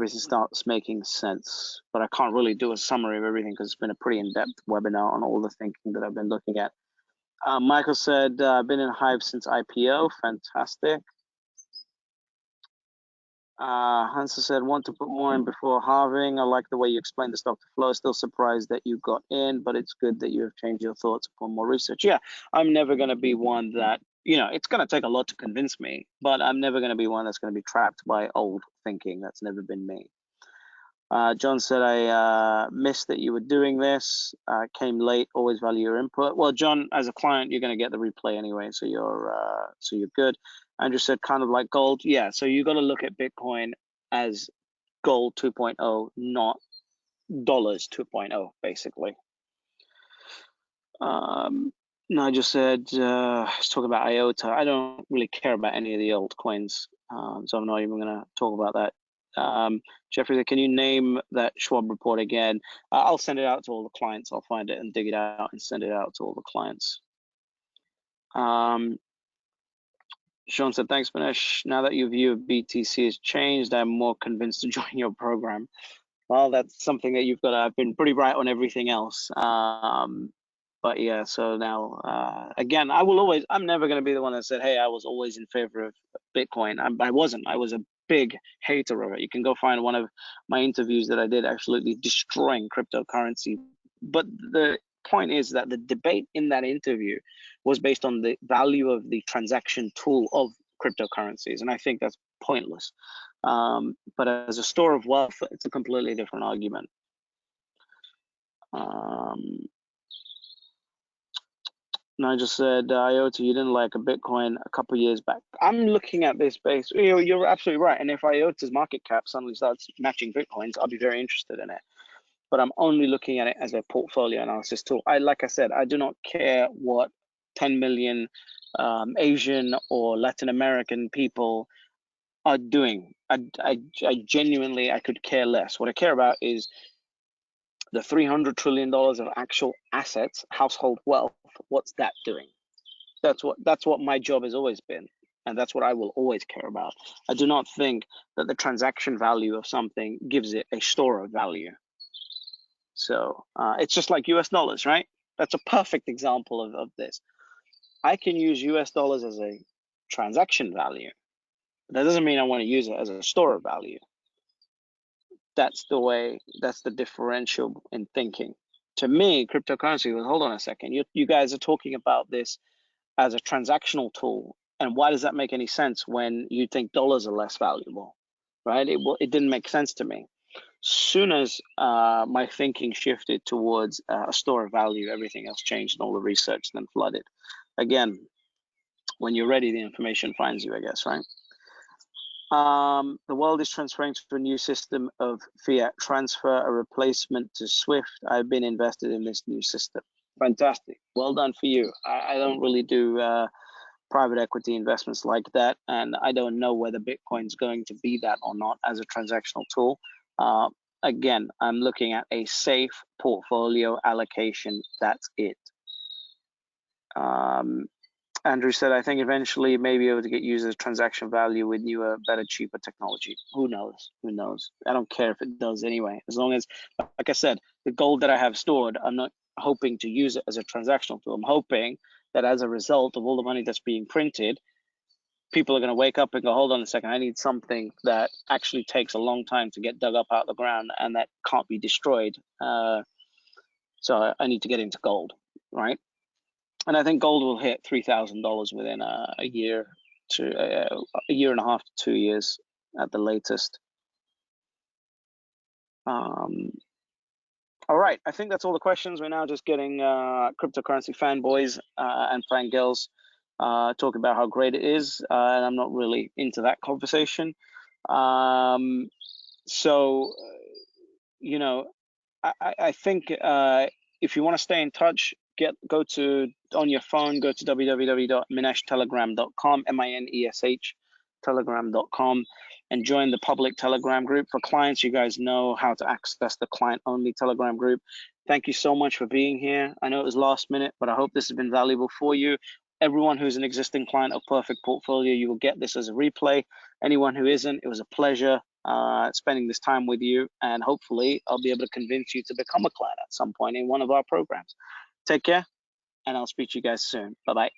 starts making sense. But I can't really do a summary of everything because it's been a pretty in-depth webinar on all the thinking that I've been looking at. Michael said, I've been in Hive since IPO. Fantastic. Hansa said, want to put more in before halving. I like the way you explained the stock to flow. Still surprised that you got in, but it's good that you have changed your thoughts upon more research. Yeah, I'm never going to be one that, you know, it's going to take a lot to convince me, but I'm never going to be one that's going to be trapped by old thinking. That's never been me. John said, I missed that you were doing this. Came late. Always value your input. Well, John, as a client, you're going to get the replay anyway, so you're good. Andrew said, kind of like gold. Yeah, so you got to look at Bitcoin as gold 2.0, not dollars 2.0, basically. Nigel said, let's talk about IOTA. I don't really care about any of the old coins, so I'm not even going to talk about that. Jeffrey, can you name that Schwab report again? I'll send it out to all the clients. I'll find it and dig it out and send it out to all the clients. Sean said, thanks, Minesh. Now that your view of BTC has changed, I'm more convinced to join your program. Well, that's something that you've got to have been pretty right on everything else. But yeah, so now, again, I'm never going to be the one that said, hey, I was always in favor of Bitcoin. I wasn't. I was a big hater of it. You can go find one of my interviews that I did absolutely destroying cryptocurrency. But the point is that the debate in that interview was based on the value of the transaction tool of cryptocurrencies. And I think that's pointless. But as a store of wealth, it's a completely different argument. Nigel said, IOTA, you didn't like a Bitcoin a couple years back. I'm looking at this base. You're absolutely right. And if IOTA's market cap suddenly starts matching Bitcoin's, I'll be very interested in it. But I'm only looking at it as a portfolio analysis tool. Like I said, I do not care what 10 million Asian or Latin American people are doing. I genuinely, I could care less. What I care about is the $300 trillion of actual assets, household wealth. What's that doing? That's what my job has always been, and that's what I will always care about. I do not think that the transaction value of something gives it a store of value. So it's just like US dollars, right? That's a perfect example of this. I can use US dollars as a transaction value. That doesn't mean I want to use it as a store of value. That's the differential in thinking. To me, cryptocurrency, hold on a second, you guys are talking about this as a transactional tool. And why does that make any sense when you think dollars are less valuable, right? It didn't make sense to me. Soon as my thinking shifted towards a store of value, everything else changed and all the research then flooded. Again, when you're ready, the information finds you, I guess, right? The world is transferring to a new system of fiat transfer, a replacement to SWIFT. I've been invested in this new system. Fantastic. Well done for you. I don't really do private equity investments like that, and I don't know whether Bitcoin's going to be that or not as a transactional tool. Again, I'm looking at a safe portfolio allocation. That's it. Andrew said, I think eventually may be able to get used as transaction value with newer, better, cheaper technology. Who knows? Who knows? I don't care if it does anyway. As long as, like I said, the gold that I have stored, I'm not hoping to use it as a transactional tool. I'm hoping that as a result of all the money that's being printed, people are going to wake up and go, hold on a second, I need something that actually takes a long time to get dug up out of the ground and that can't be destroyed. So I need to get into gold, right? And I think gold will hit $3,000 within a year to a year and a half to 2 years at the latest. All right, I think that's all the questions. We're now just getting cryptocurrency fanboys and fangirls talking about how great it is, and I'm not really into that conversation. So, you know, I think if you want to stay in touch, go to on your phone, go to www.mineshtelegram.com, MINESH telegram.com, and join the public Telegram group. For clients, you guys know how to access the client-only Telegram group. Thank you so much for being here. I know it was last minute, but I hope this has been valuable for you. Everyone who's an existing client of Perfect Portfolio, you will get this as a replay. Anyone who isn't, it was a pleasure spending this time with you, and hopefully I'll be able to convince you to become a client at some point in one of our programs. Take care, and I'll speak to you guys soon. Bye-bye.